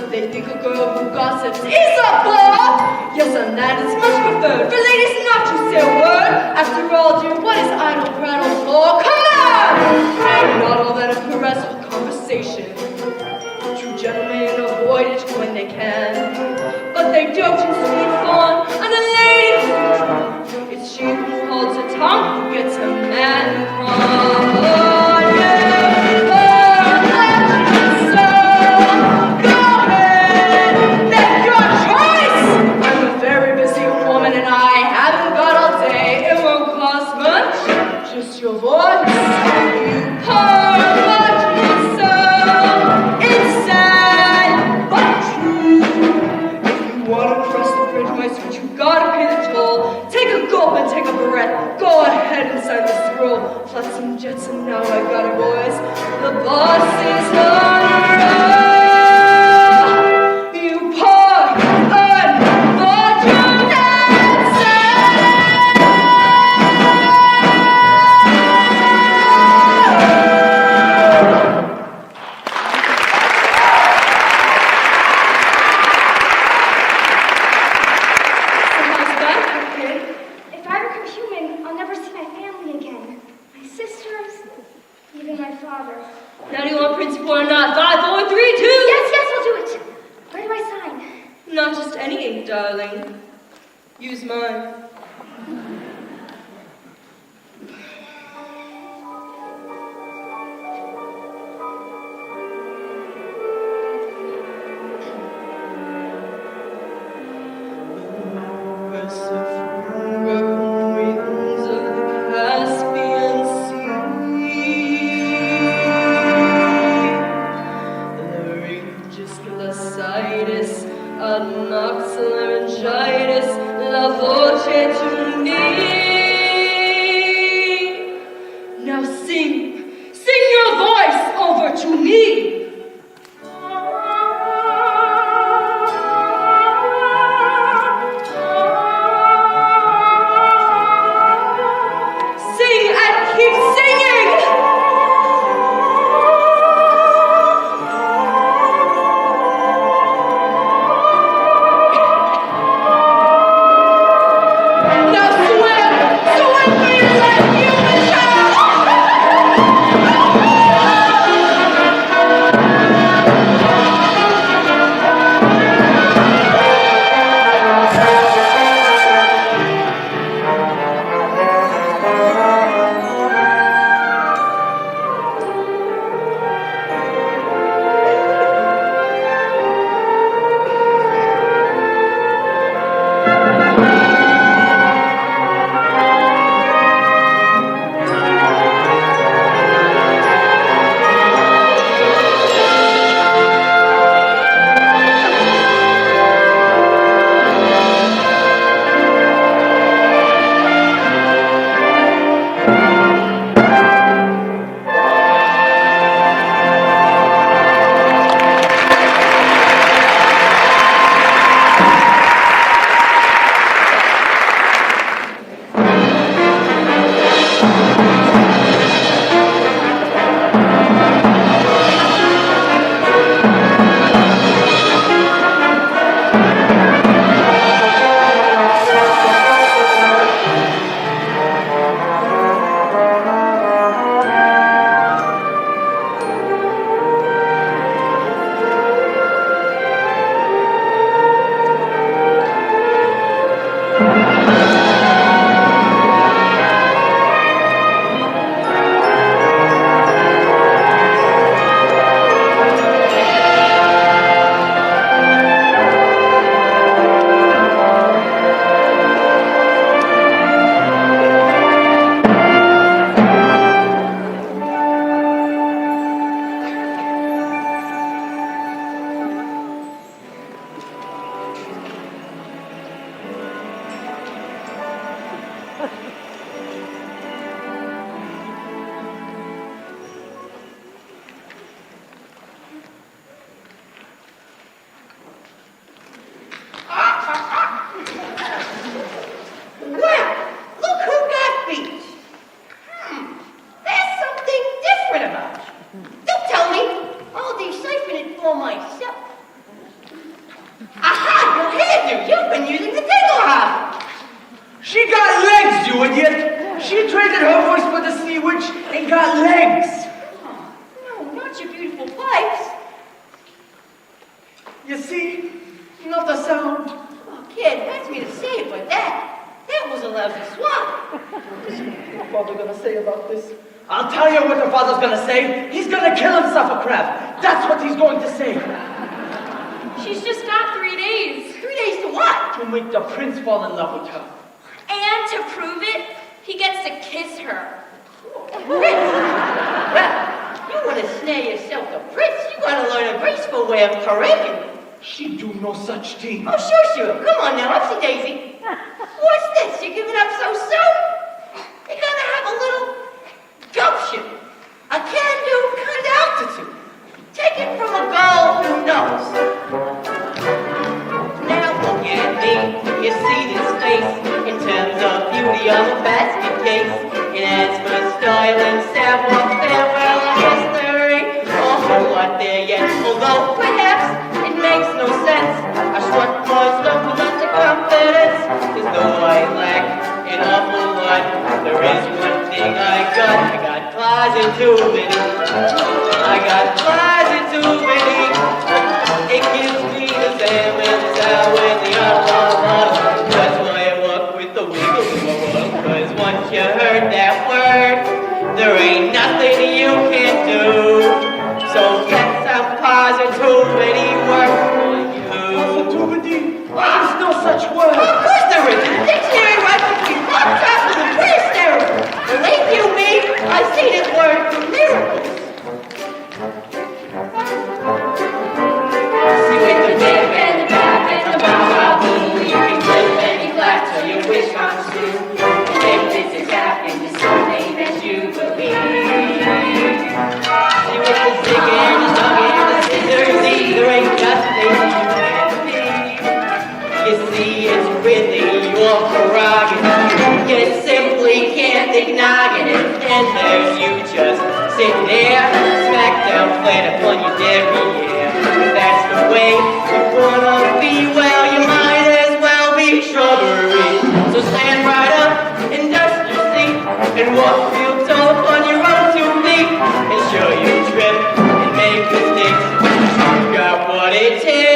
They think a girl who gossips is a bore! Yes, and that is much preferred for ladies not to say a word. After all, dear, what is idle prattle for? Come on! Not all that is caress with conversation. True gentlemen avoid it when they can. But they dote in sweet fun, and the lady who it's she who holds a tongue who gets a man from. Oh, yeah. Your voice, you pour what you sow. It's sad, but true. If you want to cross the bridge, my sweet, you gotta pay the toll. Take a gulp and take a breath. Go ahead and sign this throw. Flotsam, jetsam, now I got a voice. The boss is on a roll. You pour unfortunate. Now do you want principal or not? 5, 4, 3, 2? Yes, I'll do it. Where do I sign? Not just any ink, darling. Use mine. Now sing your voice over to me. Sing and keep singing. Now swear She got legs. No, not your beautiful pipes. You see? Not a sound. Oh, kid, hurts me to say it, but that was a lousy swap. What's your father gonna say about this? I'll tell you what your father's gonna say. He's gonna kill himself a crab. That's what he's going to say. She's just got 3 days. 3 days to what? To make the prince fall in love with her. And to prove it, he gets to kiss her. Prince? Well, you want to snare yourself a prince, you gotta learn a graceful way of caressing him. She do no such thing. Oh, sure. Come on now, upsy daisy. What's this? You're giving up so soon? You gotta have a little gumption. A can-do kind of altitude. Take it from a girl who knows. Now look at me. You see this face. In terms of beauty, I'm a basket case. And as for style and savoir-faire, well, history, a whole lot there yet. Although perhaps it makes no sense. I shrunk myself with lots of confidence. As though I lack an awful lot. There is one thing I got positivity. I got positivity. It gives me the same and the sour and the other. That's why I walk with the wiggle in my walk. Cause once you heard that word, there ain't nothing you can do. So get some positivity work for you. Positivity? There's no such word. Of course there is. The dictionary right between laptop and the British there. Believe you me, I've seen this word for miracles. See with the dip and the back and the bow boo, you can flip and you clap till your wish comes true. And if this is happening to something that you believe. See with the zig and the zug and the scissors, there ain't nothing you can't see. You see, it's really your prerogative. You simply can't ignore it. And there's you just sitting there, smack down flat upon your derriere. If that's the way you wanna be, well, you might as well be shrubbery. So stand right up and dust your seat and walk real tall on your own 2 feet. And sure you trip and make mistakes. You got what it takes.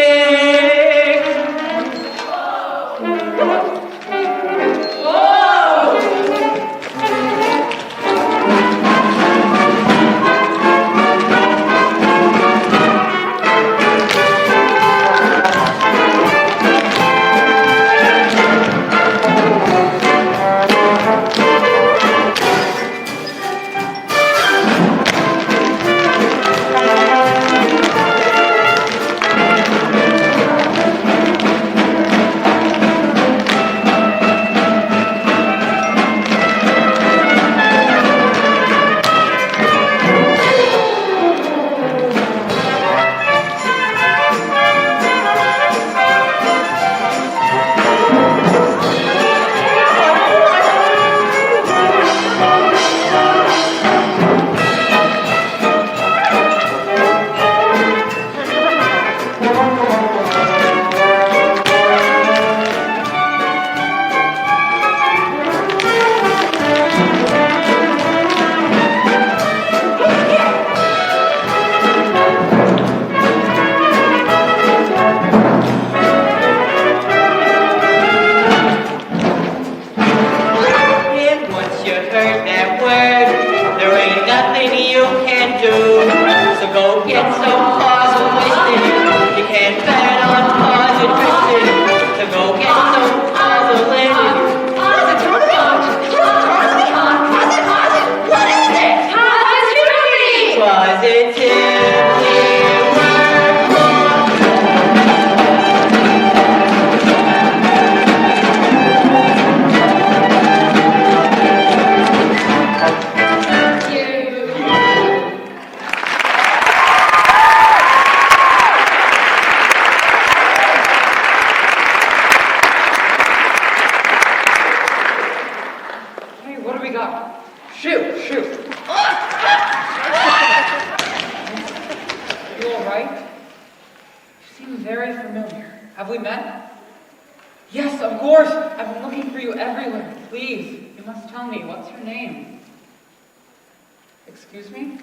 Excuse me?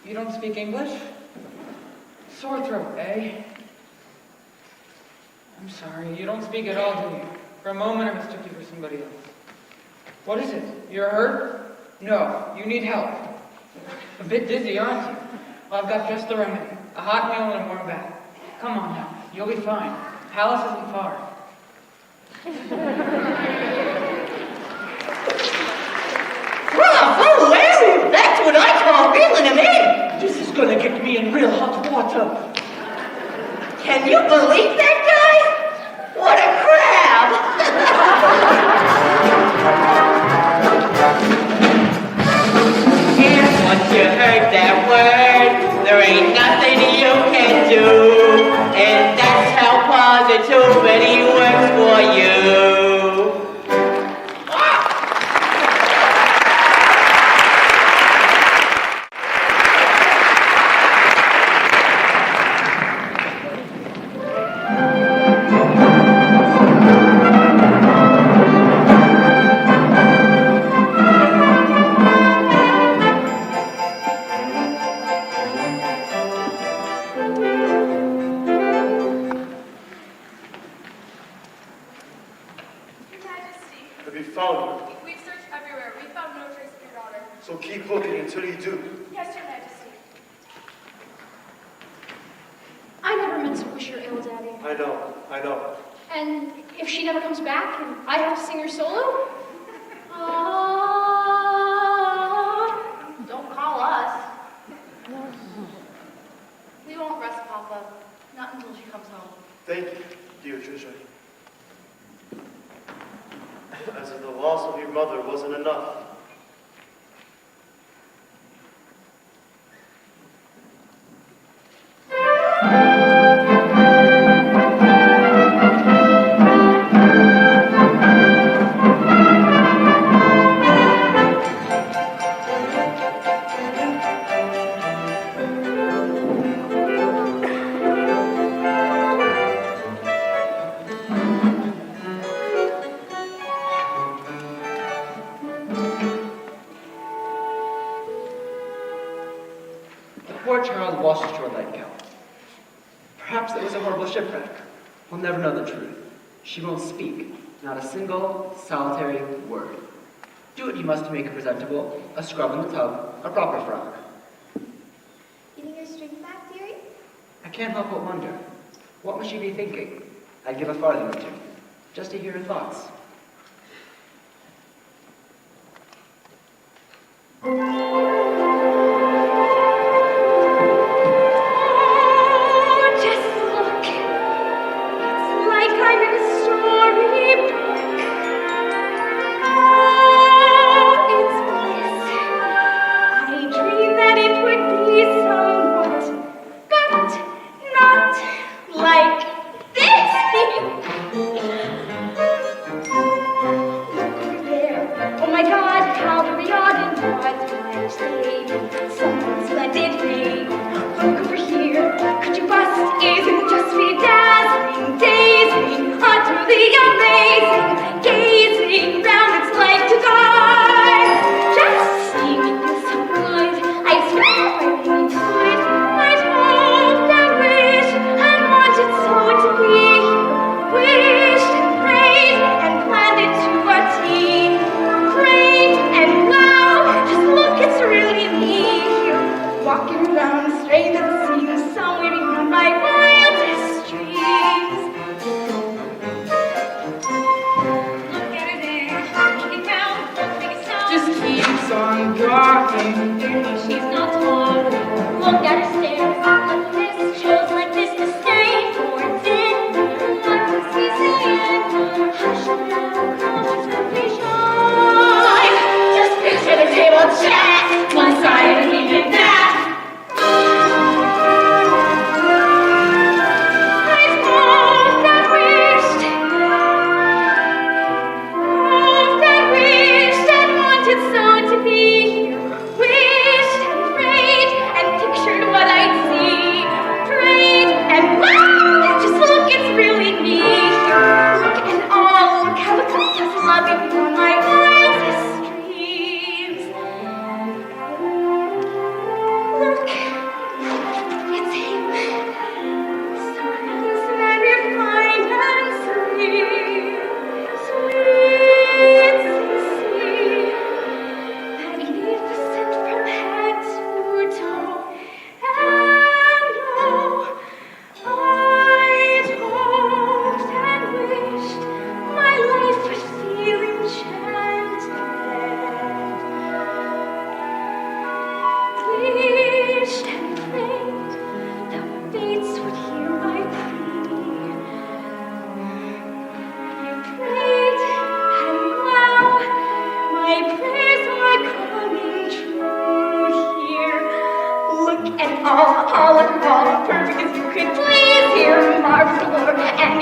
You don't speak English? Sore throat, eh? I'm sorry, you don't speak at all, do you? For a moment I mistook you for somebody else. What is it? You're hurt? No, you need help. A bit dizzy, aren't you? Well, I've got just the remedy. A hot meal and a warm bath. Come on now, you'll be fine. Palace isn't far. Bravo, Larry! That's what I call reeling him in! This is gonna get me in real hot water. Can you believe that guy? What a crab! And once you heard that word, there ain't nothing you can do. And that's how positivity works for you. Have you found her? We've searched everywhere. We found no trace of your daughter. So keep looking until you do. Yes, Your Majesty. I never meant to wish her ill, Daddy. I know. And if she never comes back and I have to sing her solo? Don't call us. We won't rest Papa. Not until she comes home. Thank you, dear Trisha. As if the loss of your mother wasn't enough. Poor child washed ashore like cow. Perhaps it was a horrible shipwreck. We'll never know the truth. She won't speak, not a single, solitary word. Do what you must to make her presentable, a scrub in the tub, a proper frock. Getting your string back, dearie? I can't help but wonder, what must she be thinking? I'd give a farthing or two, just to hear her thoughts. Wished and prayed and pictured what I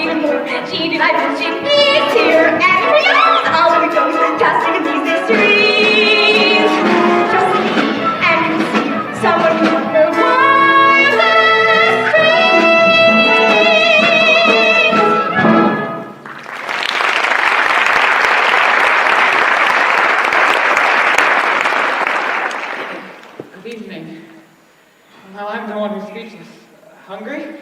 even more. She delights when she is here, and beyond all the goes, casting these mysteries. Just see and you see someone who wonder why the Good evening. Well, I'm the one who's speechless. Hungry?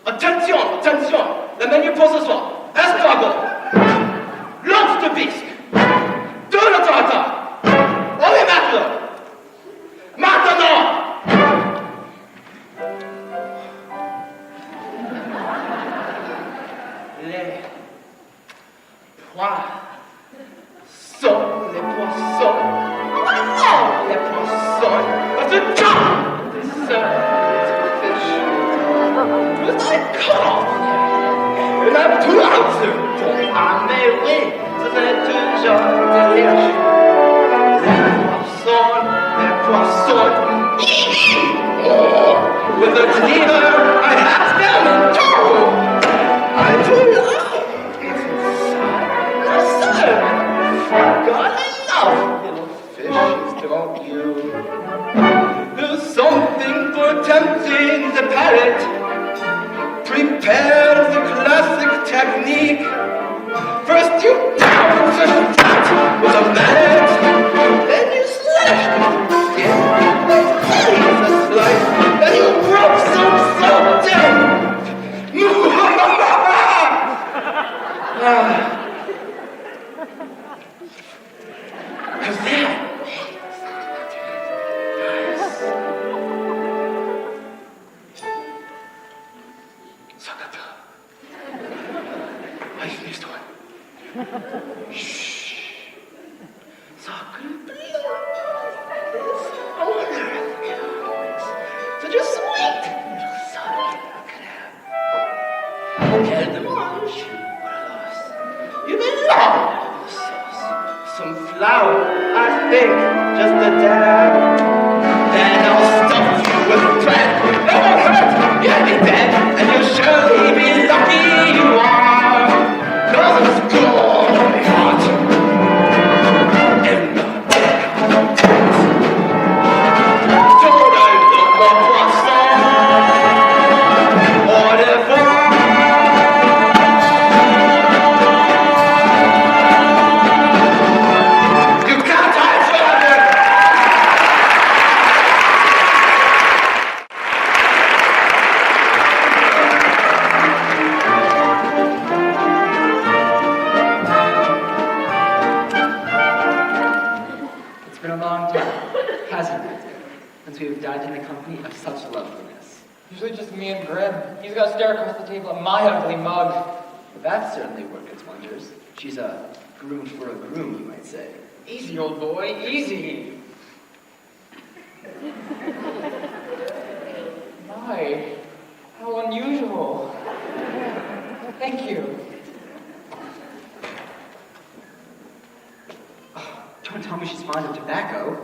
Attention, attention! Le menu pour ce soir. Escargot. Lance de bisque. Deux de tartare. On les maintenant. Maintenant! Les poissons. Les poissons. Oh, les poissons. That's a job! This fish. Was I caught? Et la pointe pour amener, oui, c'était toujours délicieux. Les poissons. Oh, with a cleaver, I have them in tow. I do love it's inside. God, I love little fishes, don't you? There's something for tempting the palate. Prepare the classic technique. First you pound the fat with a mallet, then you slash the skin with bellies a slice, then you rub some salt in. Cause that makes Sakata. I finished one. Shh. Sakura such a sweet little Sakura crab. Quel dommage. What a loss. You belong to the sauce. Some flour, I think, just a dab. Then I'll stuff you with thread. It won't hurt. You'll be dead, and you'll surely be lucky you are. 'Cause it's glowing hot in the Don't I look more croissant? Au revoir. You can't hide forever. It's been a long time, hasn't it? Since we have dined in the company of such loveliness. Usually just me and Grim. He's got to stare across the table at my ugly mug. But that certainly worked its wonders. She's a groom for a groom, you might say. Easy, old boy, easy. My, how unusual. Thank you. Don't tell me she's fond of tobacco.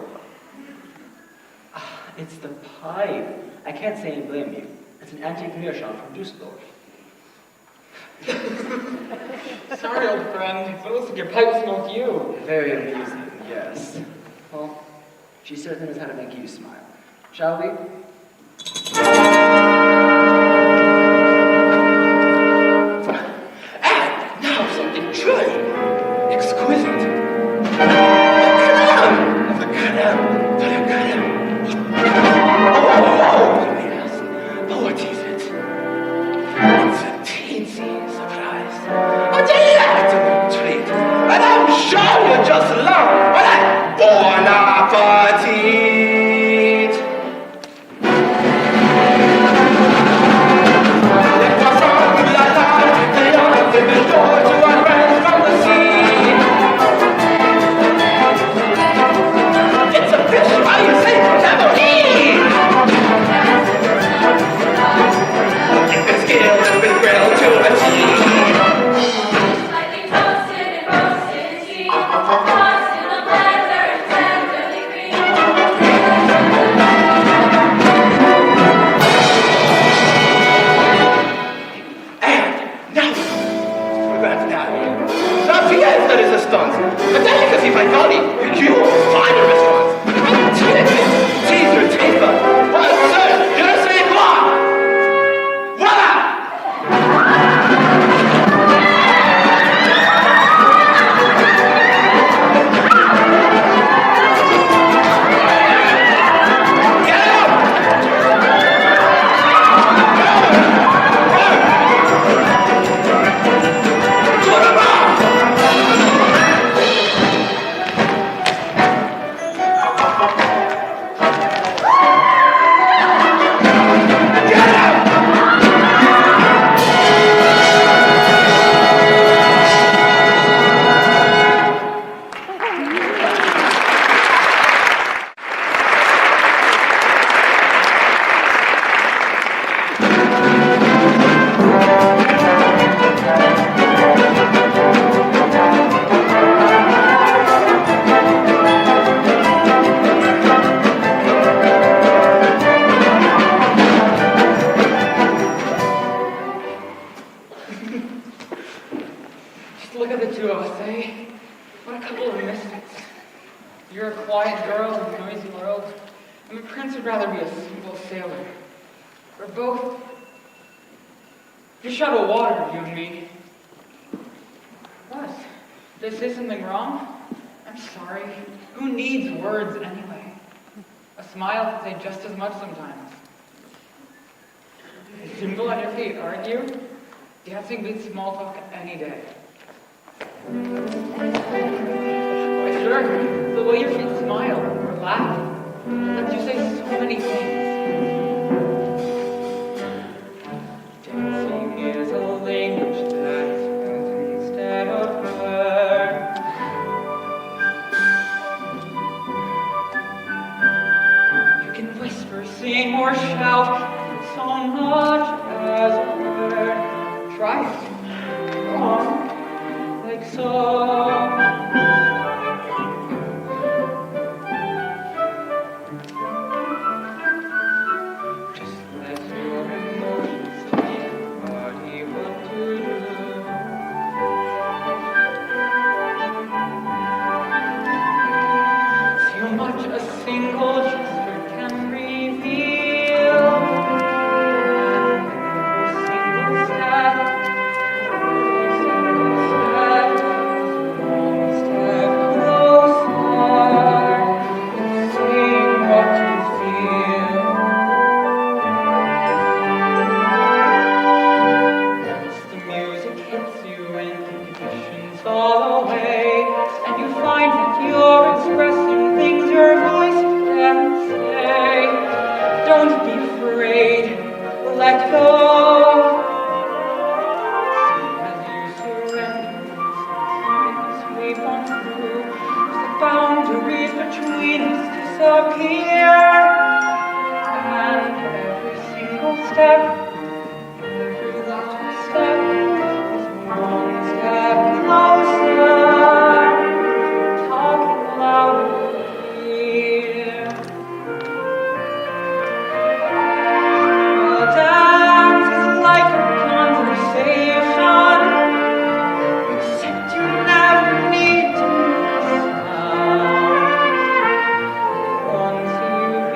It's the pipe. I can't say and blame you. It's an antique meerschaum from Dusseldorf. Sorry, old friend, but it looks like your pipe smoked you. Very amusing, yes. Well, she certainly knows how to make you smile. Shall we? And now something truly exquisite. The crème. Oh, yes. But what is it? It's a teensy surprise. A delectable treat. And I'm sure you just love. Bon appetit. knows that it's a stunt. But then you can see my body, you won't find a restaurant. Tease your taste bud. Well, sir, you don't say quoi? Voila! Just look at the two of us, eh? What a couple of misfits. You're a quiet girl in a noisy world, and the prince would rather be a simple sailor. We're both fish out of water, you and me. What? Did I say something wrong? I'm sorry. Who needs words anyway? A smile can say just as much sometimes. Simple on your feet, aren't you? Dancing beats small talk any day. Why, sure, the way your feet smile or laugh lets you say so many things. Dancing is a language that comes instead of words. You can whisper, sing, or shout so much as a word. Try it. Go on. Like so. Just let your emotions tell your body what to do. See how much a single gesture can reveal. And every single step. Let go. As you surrender, sweep on through, the boundaries between us disappear, and every single step, every little step, is one step closer, talking louder here. Dance is like a conversation, except you never need to sound. Once you've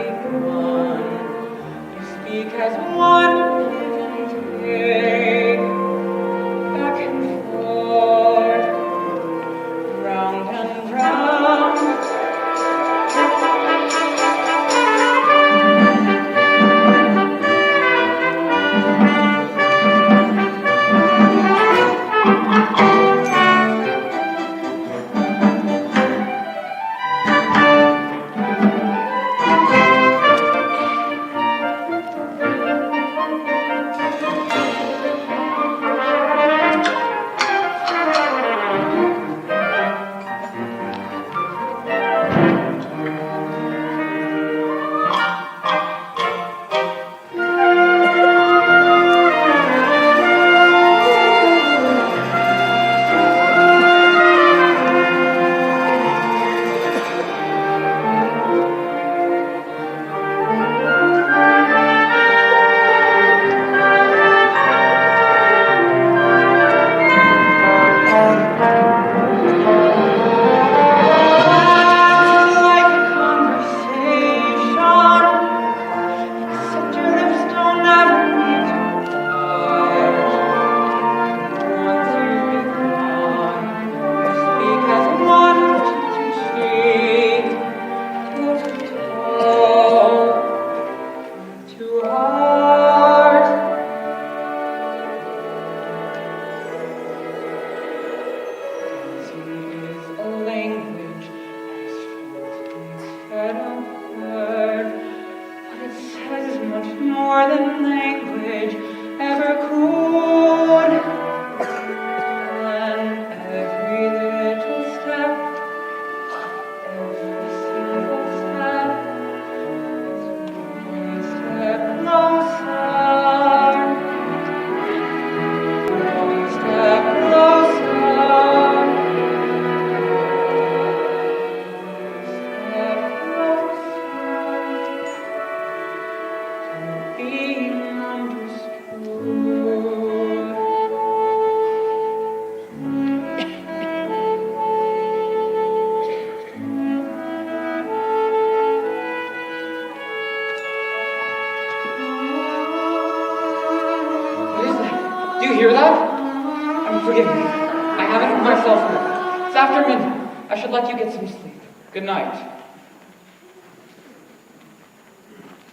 after midnight. I should let you get some sleep. Good night.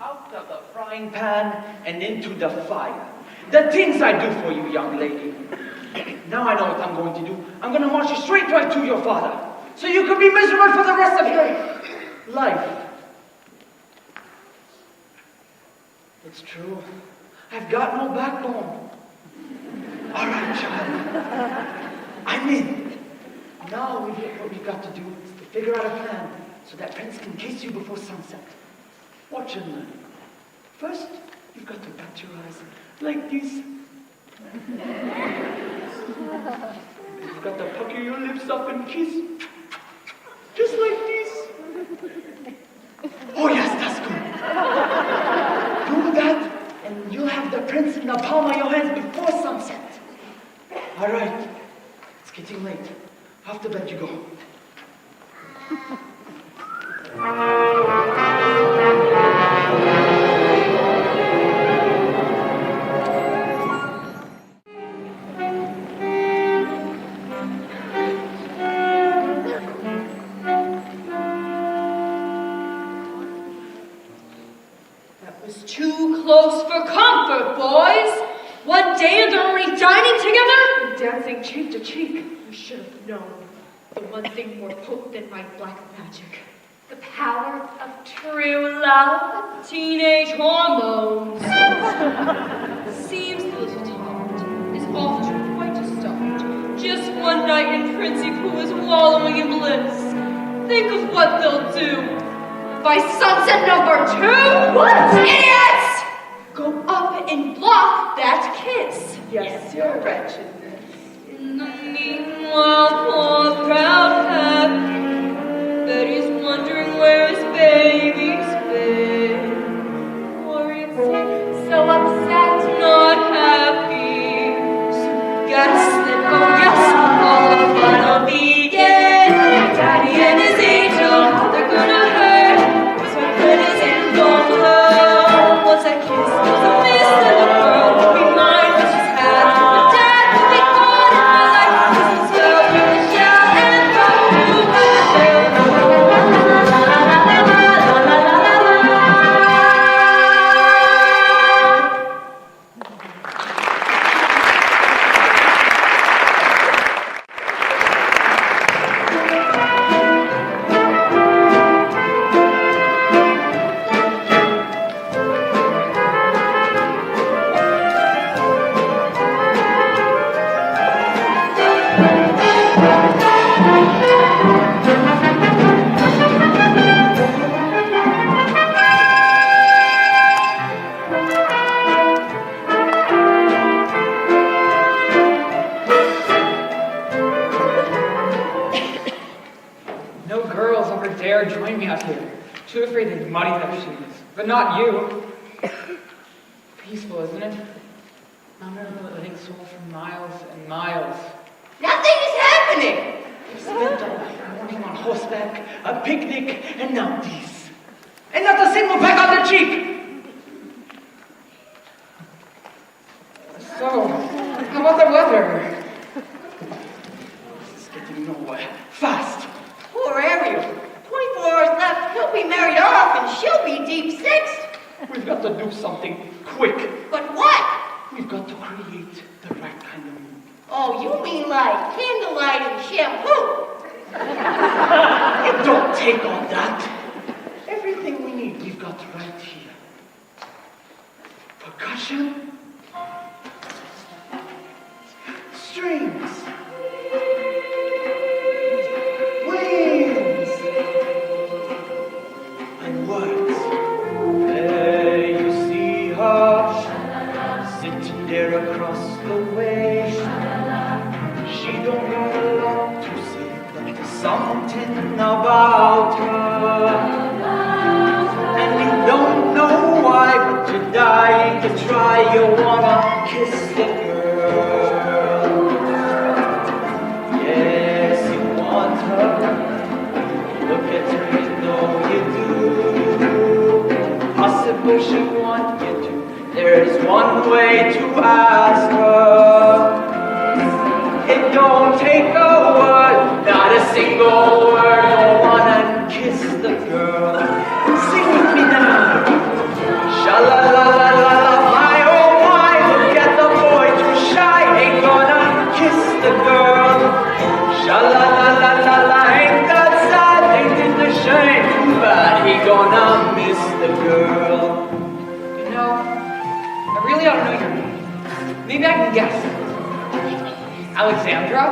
Out of the frying pan and into the fire. The things I do for you, young lady. Now I know what I'm going to do. I'm going to march you straight right to your father, so you can be miserable for the rest of your life. It's true. I've got no backbone. All right, child. I'm in. Now what we've got to do is to figure out a plan so that Prince can kiss you before sunset. Watch and learn. First, you've got to pat your eyes like this. You've got to pucker your lips up and kiss. Just like this. Oh yes, that's good. Do that, and you'll have the prince in the palm of your hands before sunset. All right. It's getting late. Off to bed you go. Too close for comfort, boys. One day and they're already dining together, dancing cheek to cheek. I should have known. The one thing more potent than my black magic. The power of true love. Teenage hormones. Seems the little tart is off to quite a start. Just one night and Princey Pooh is wallowing in bliss. Think of what they'll do. By sunset number 2? What? Idiots! Go up and block that kiss. Yes, you're wretched. In the meanwhile, poor proud Happy Betty's wondering where his baby's been. Or is he so upset, not happy? So guess that, oh yes, all the fun will begin. Daddy and his angel, how they're gonna hurt. Once I kiss, there's a miss and the world will be mine. But she's had, but Dad will be gone in my life. This is so you can shout and But not you. Peaceful, isn't it? Not letting soul for miles and miles. Nothing is happening. We spent a morning on horseback, a picnic, and now this. And not a single peck on the cheek. So, how about the weather? This is getting nowhere. Fast. Poor Ariel. 24 hours left, he'll be married off, and she'll be deep sixth. We've got to do something quick. But what? We've got to create the right kind of mood. Oh, you mean like candlelight and shampoo? It don't take all that. Everything we need, we've got right here. Percussion. Strings. Winds. And words. There you see her, sitting there across the way. She don't got a lot to say, but there's something about her. And you don't know why, but you're dying to try. You wanna kiss the girl. Yes, you want her. Look at her, you know you do. Possible she want you to. There's one way to ask her. It don't take a word, not a single word. Go on and kiss the girl. Sing with me now. Sha-la-la-la-la-la, my oh my, look at the boy too shy. Ain't gonna kiss the girl. Sha-la-la-la-la-la, ain't that sad? Ain't it a shame? Too bad he gonna miss the girl. You know, I really ought to know your name. Maybe I can guess. Alexandra?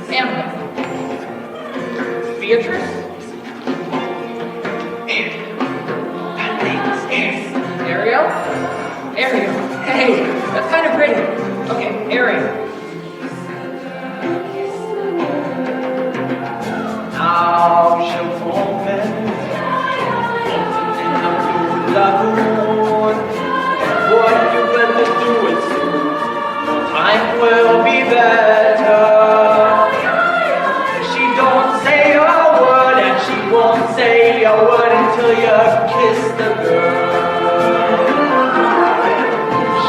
Anna? Beatrice? That name is Ariel. Ariel? Ariel. Hey, that's kind of pretty. Okay, Ariel. Now she'll moment in the blue lagoon. What you better do it soon. Time will be better. She don't say a word and she won't say a word until you kiss the girl.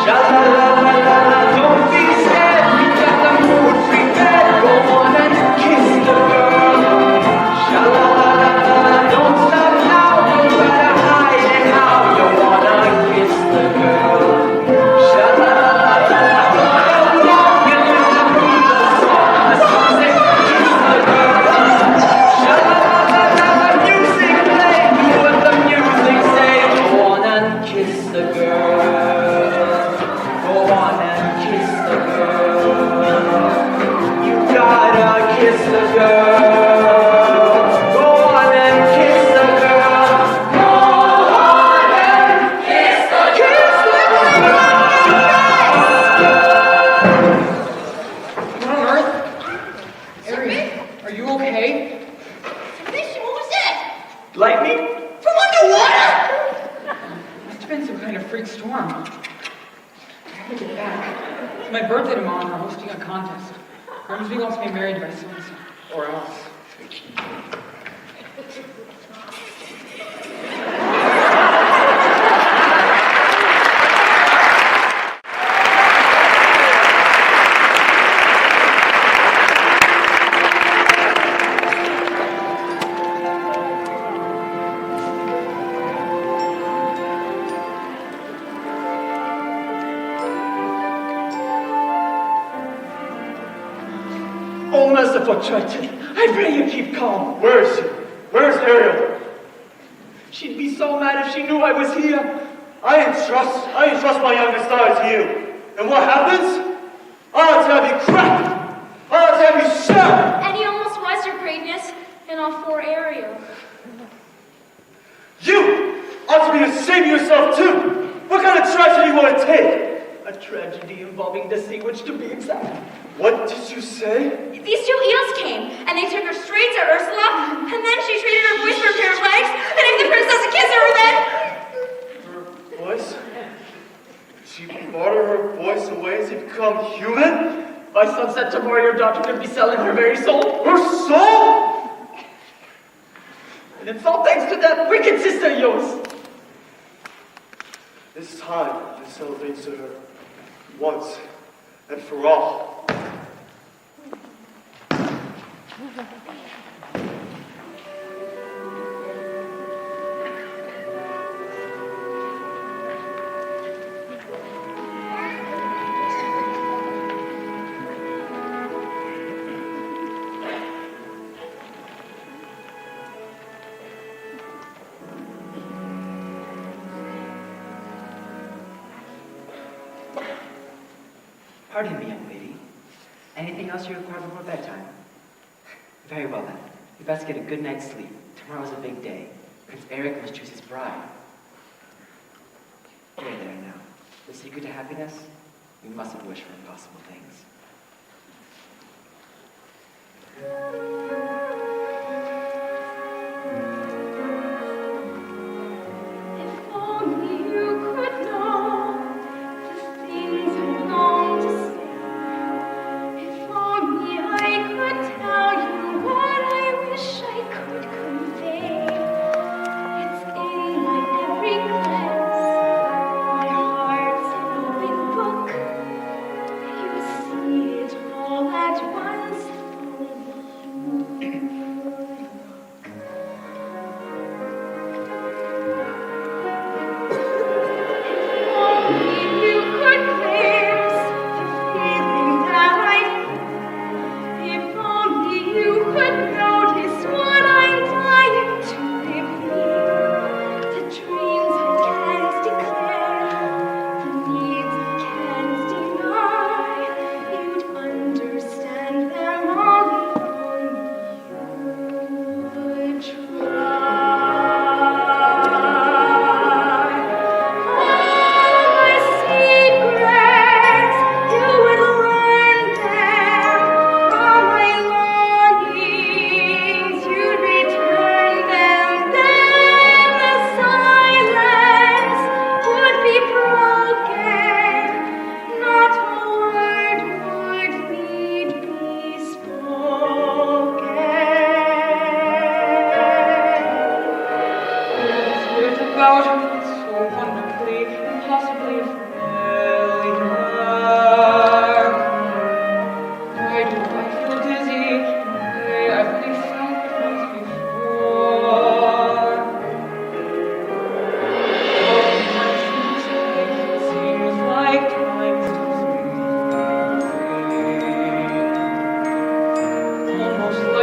Sha-la-la-la-la-la, don't be scared. We got the mood prepared. Go on and kiss the girl. Sha-la-la-la-la-la, don't stop now. You better hide it how you wanna kiss the girl. Sha-la-la-la-la-la, hold on, you listen to the song. The song says kiss the girl. Sha-la-la-la-la-la, music play. Do what the music say. Go on and kiss the girl. Go on and kiss the girl. You gotta kiss the girl. Go on and kiss the girl. Go on and kiss the girl. What on earth? Ariel, are you okay? Fish, what was that? Lightning? From underwater? Must have been some kind of freak storm. I have to get back. It's my birthday tomorrow and we're hosting a contest. Grimsby wants me married by so-and-so. Or else. Oh, merciful Triton, I pray you keep calm. Where is she? Where's Ariel? She'd be so mad if she knew I was here. I entrust my youngest daughter to you. And what happens? I'll have you crack! I'll have you shot! And he almost was, your greatness, and all for Ariel. You ought to be ashamed of yourself too! What kind of tragedy will it take? A tragedy involving the sea witch, to be exact. What did you say? These two eels came, and they took her straight to Ursula, and then she treated her voice for a pair of legs, and if the prince doesn't kiss her, then... Her voice? She bartered her voice away to become human? By sunset tomorrow, your daughter could be selling her very soul. Her soul? And it's all thanks to that wicked sister of yours. It's time to celebrate to her once and for all. Pardon me, young lady. Anything else you require before bedtime? Very well then. You best get a good night's sleep. Tomorrow's a big day. Prince Eric must choose his bride. There now. The secret to happiness? We mustn't wish for impossible things. If only you could know the things I long to say. If only I could tell you what I wish I could convey. It's in my every glance. My heart's an open book. You see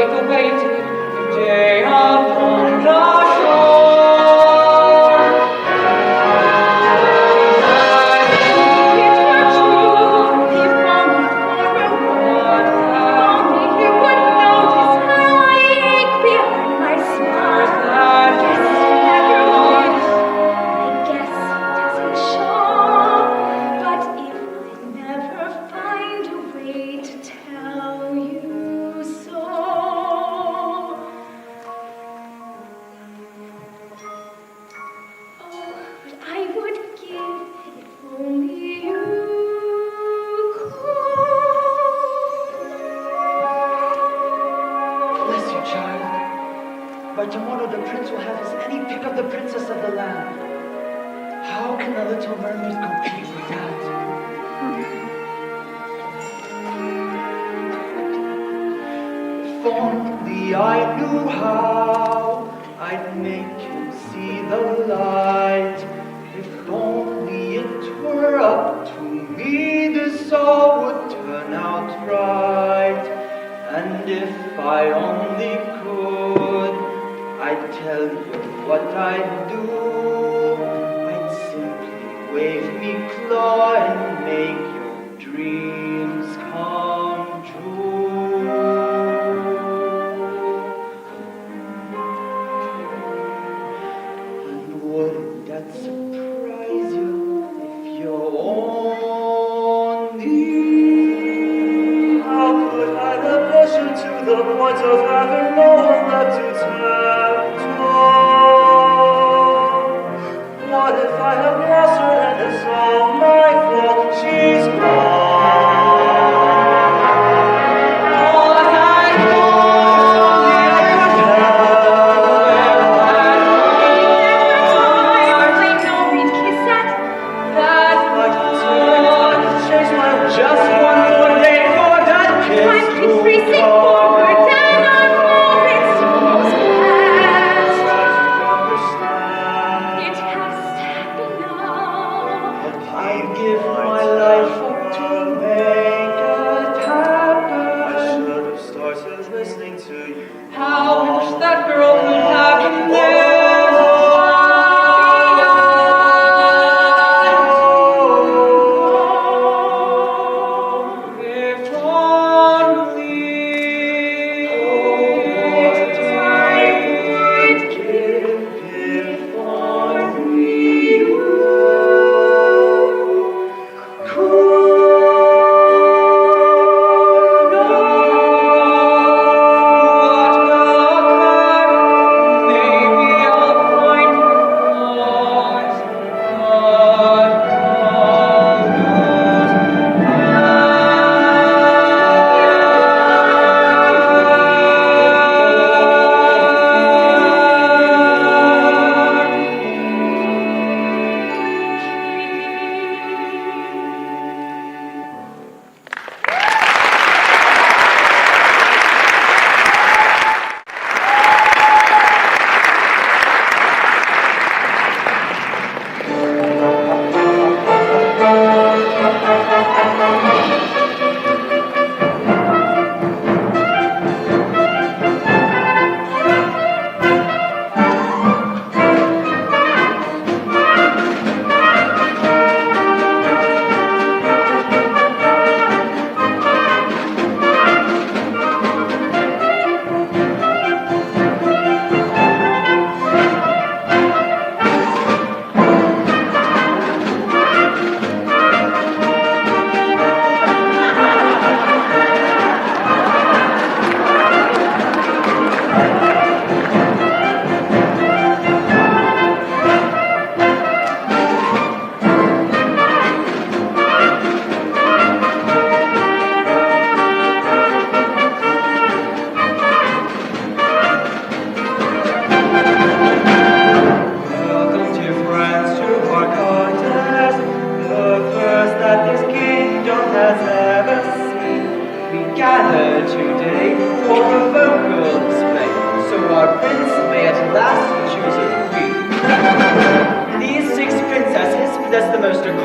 like awaited the day upon the shore. It were true, he found me for a reward. Only he would notice how I ache behind my smile. Guess he never would. I guess it doesn't show, but if I never find a way to tell you so. Oh, but I would give if only you could. Bless you, child. By tomorrow the prince will have his any pick of the princess of the land. How can the little mermaid compete with that? If only I knew how, I'd make you see the light. If only it were up to me, this all would turn out right. And if I only could, I'd tell you what I'd do. I'd simply wave me claw and make your dreams come true. And wouldn't that surprise you if you only How could I have blushed to the point of having no one left to tempt on? What if I have lost her and it's all my fault? She's gone. All I just one more day for that kiss to come. I'd give my life up to make it happen. I should have started listening to you. How I wish that girl could have been there. If only If only you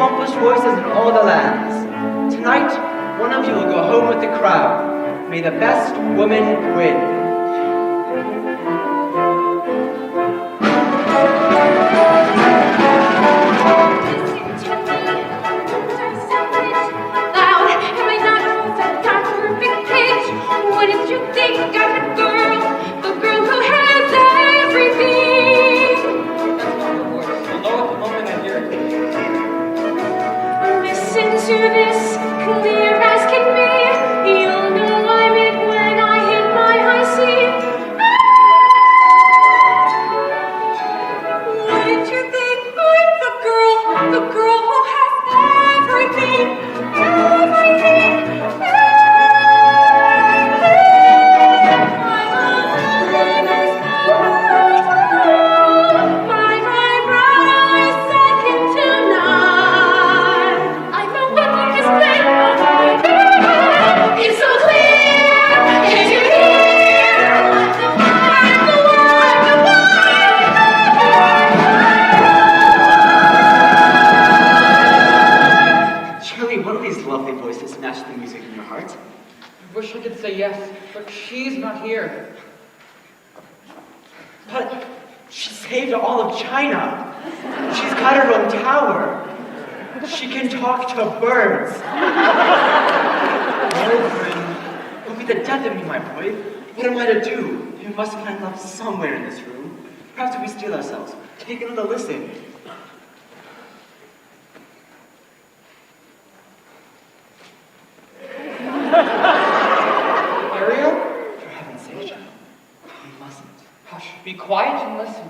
accomplished voices in all the lands. Tonight, one of you will go home with the crowd. May the best woman win. here. But she saved all of China. She's got her own tower. She can talk to birds. Oh, it'll be the death of me, my boy. What am I to do? You must find love somewhere in this room. Perhaps if we steal ourselves, take another listen. Ariel? For heaven's sake, child, you mustn't. Hush, be quiet and listen.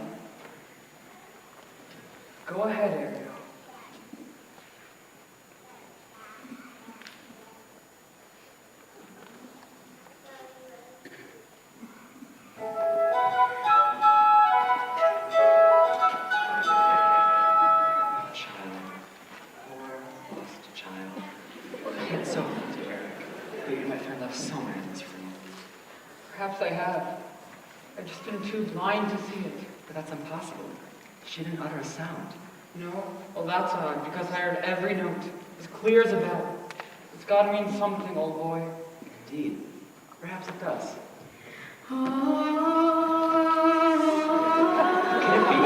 Go ahead, Ariel. Perhaps I have. I've just been too blind to see it. But that's impossible. She didn't utter a sound. No? Well, that's odd, because I heard every note, as clear as a bell. It's gotta mean something, old boy. Indeed. Perhaps it does. Can it be?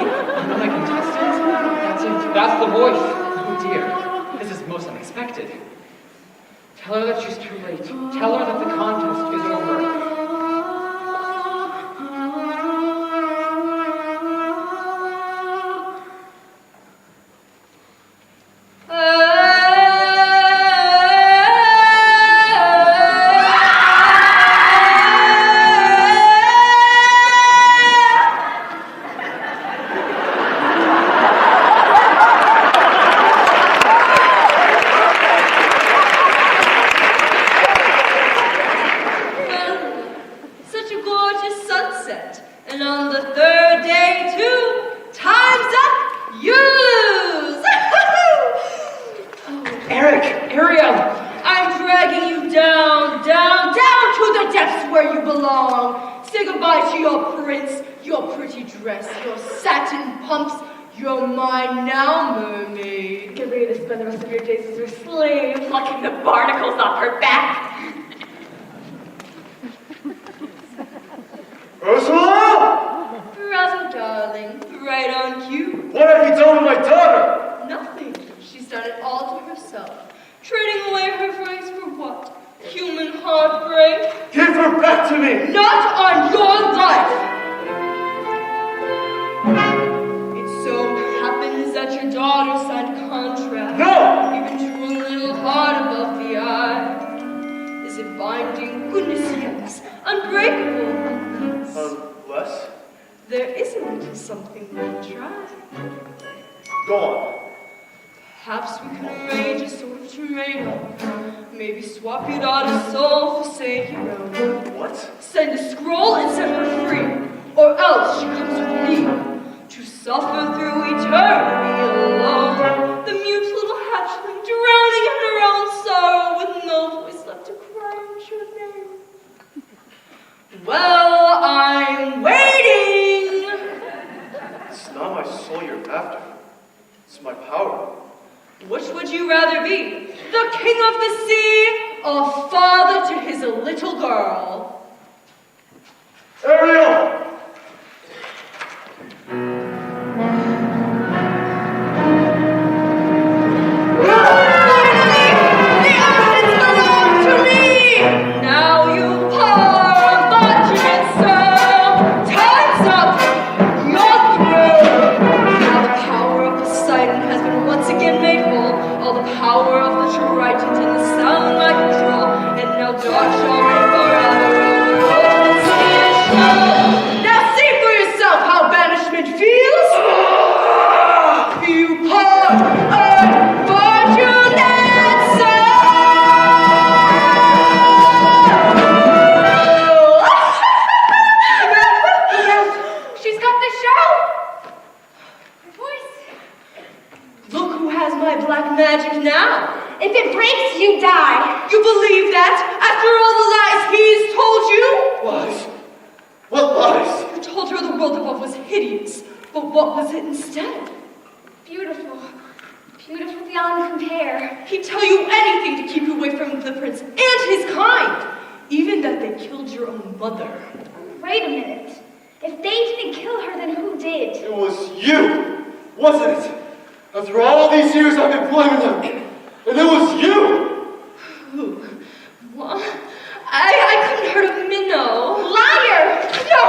Another contestant? That's it. That's the voice. Oh dear. This is most unexpected. Tell her that she's too late. Tell her that the contest is over. From the prince and his kind, even that they killed your own mother. Wait a minute. If they didn't kill her, then who did? It was you, wasn't it? After all these years I've been blaming them. And it was you! What? I couldn't hurt a minnow. Liar! No!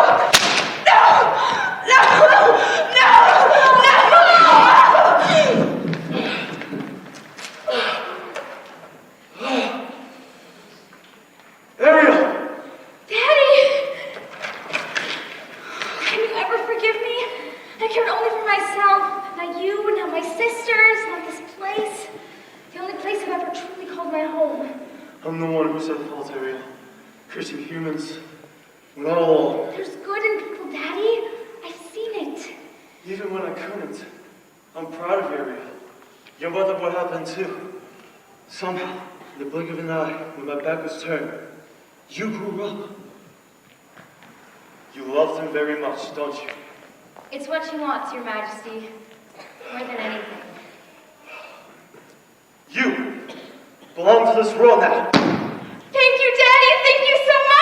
Ariel! Daddy! Can you ever forgive me? I cared only for myself. Not you, not my sisters, not this place. The only place I've ever truly called my home. I'm the one who's at fault, Ariel. Cursing humans. We're not alone. There's good in people, Daddy. I've seen it. Even when I couldn't. I'm proud of you, Ariel. Your mother would happen too. Somehow, in the blink of an eye, when my back was turned, you grew up. You loved him very much, don't you? It's what she wants, Your Majesty. More than anything. You belong to this world now. Thank you, Daddy! Thank you so much!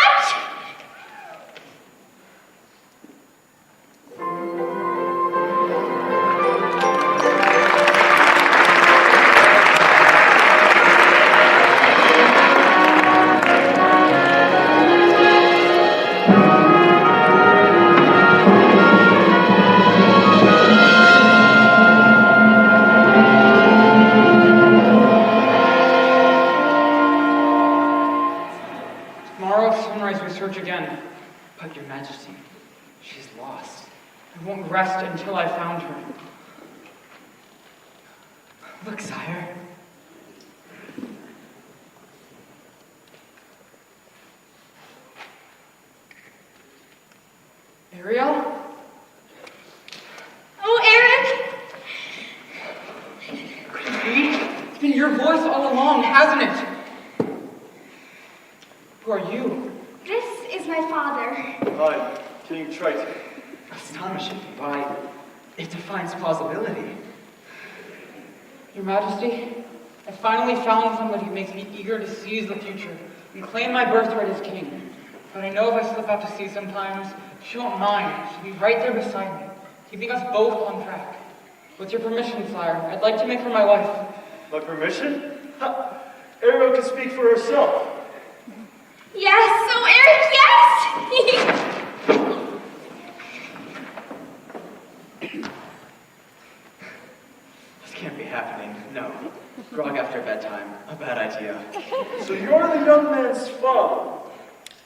Tomorrow at sunrise we search again. But Your Majesty, she's lost. I won't rest until I found her. Look, sire. Ariel? Oh, Eric! Could it be? It's been your voice all along, hasn't it? Who are you? This is my father. Hi, King Triton. Astonishing. Why, it defines plausibility. Your Majesty, I finally found somebody who makes me eager to seize the future and claim my birthright as king. But I know if I slip out to sea sometimes, she won't mind. She'll be right there beside me, keeping us both on track. With your permission, sire, I'd like to make her my wife. My permission? Ha! Ariel can speak for herself. Yes, oh, Eric, yes! This can't be happening. No. Grog after bedtime. A bad idea. So you're the young man's father.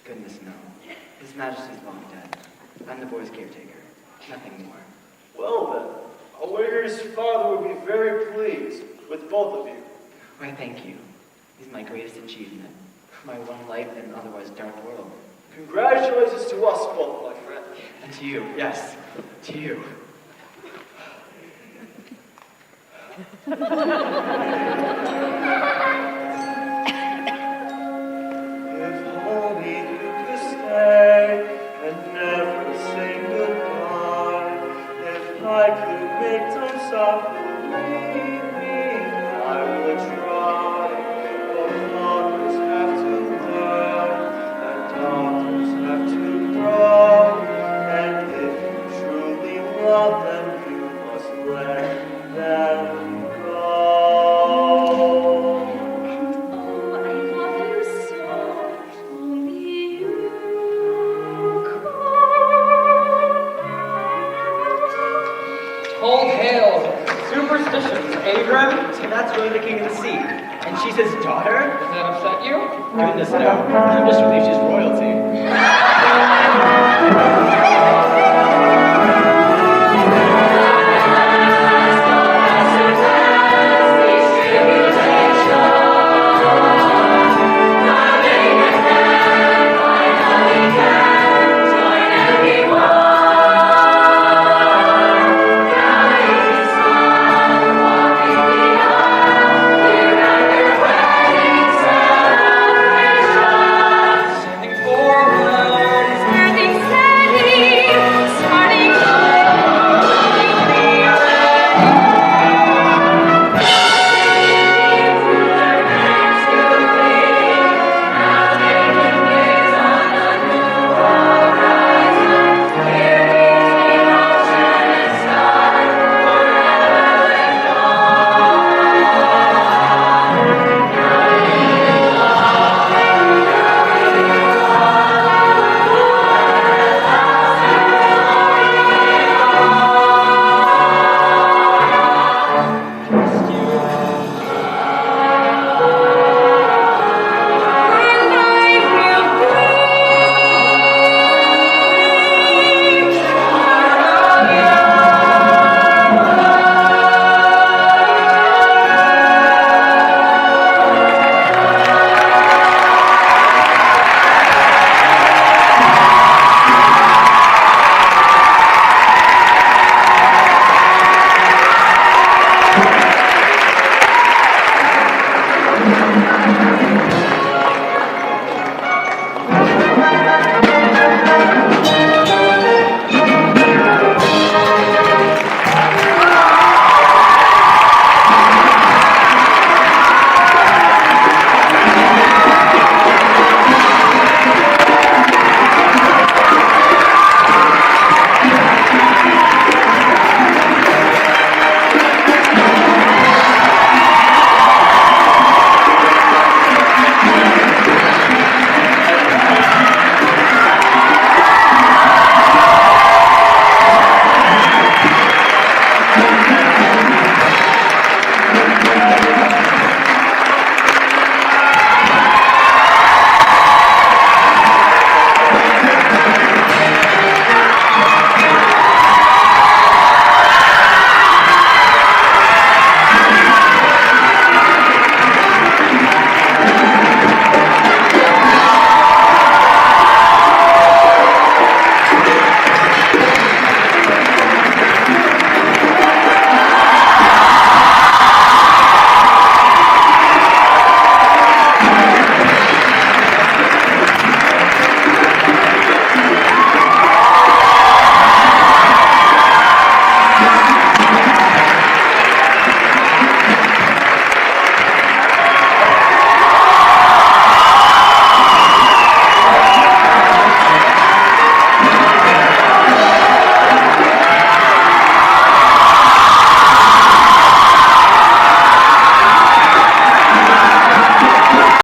Goodness, no. His Majesty's long dead. I'm the boy's caretaker. Nothing more. Well then, a warrior's father would be very pleased with both of you. Why, thank you. He's my greatest achievement. My one life in an otherwise dark world. Congratulations to us both, my friend. And to you, yes. To you. If only you could stay and never say goodbye. If I could make time stop believing, I would try. But fathers have to learn, and daughters have to grow. And if you truly love them, you must let them go. Oh, I love you so. Only you Tall tales, superstitions, Abram. So that's really the king of the sea. And she's his daughter? Does that upset you? Goodness, no. I'm just relieved she's royalty.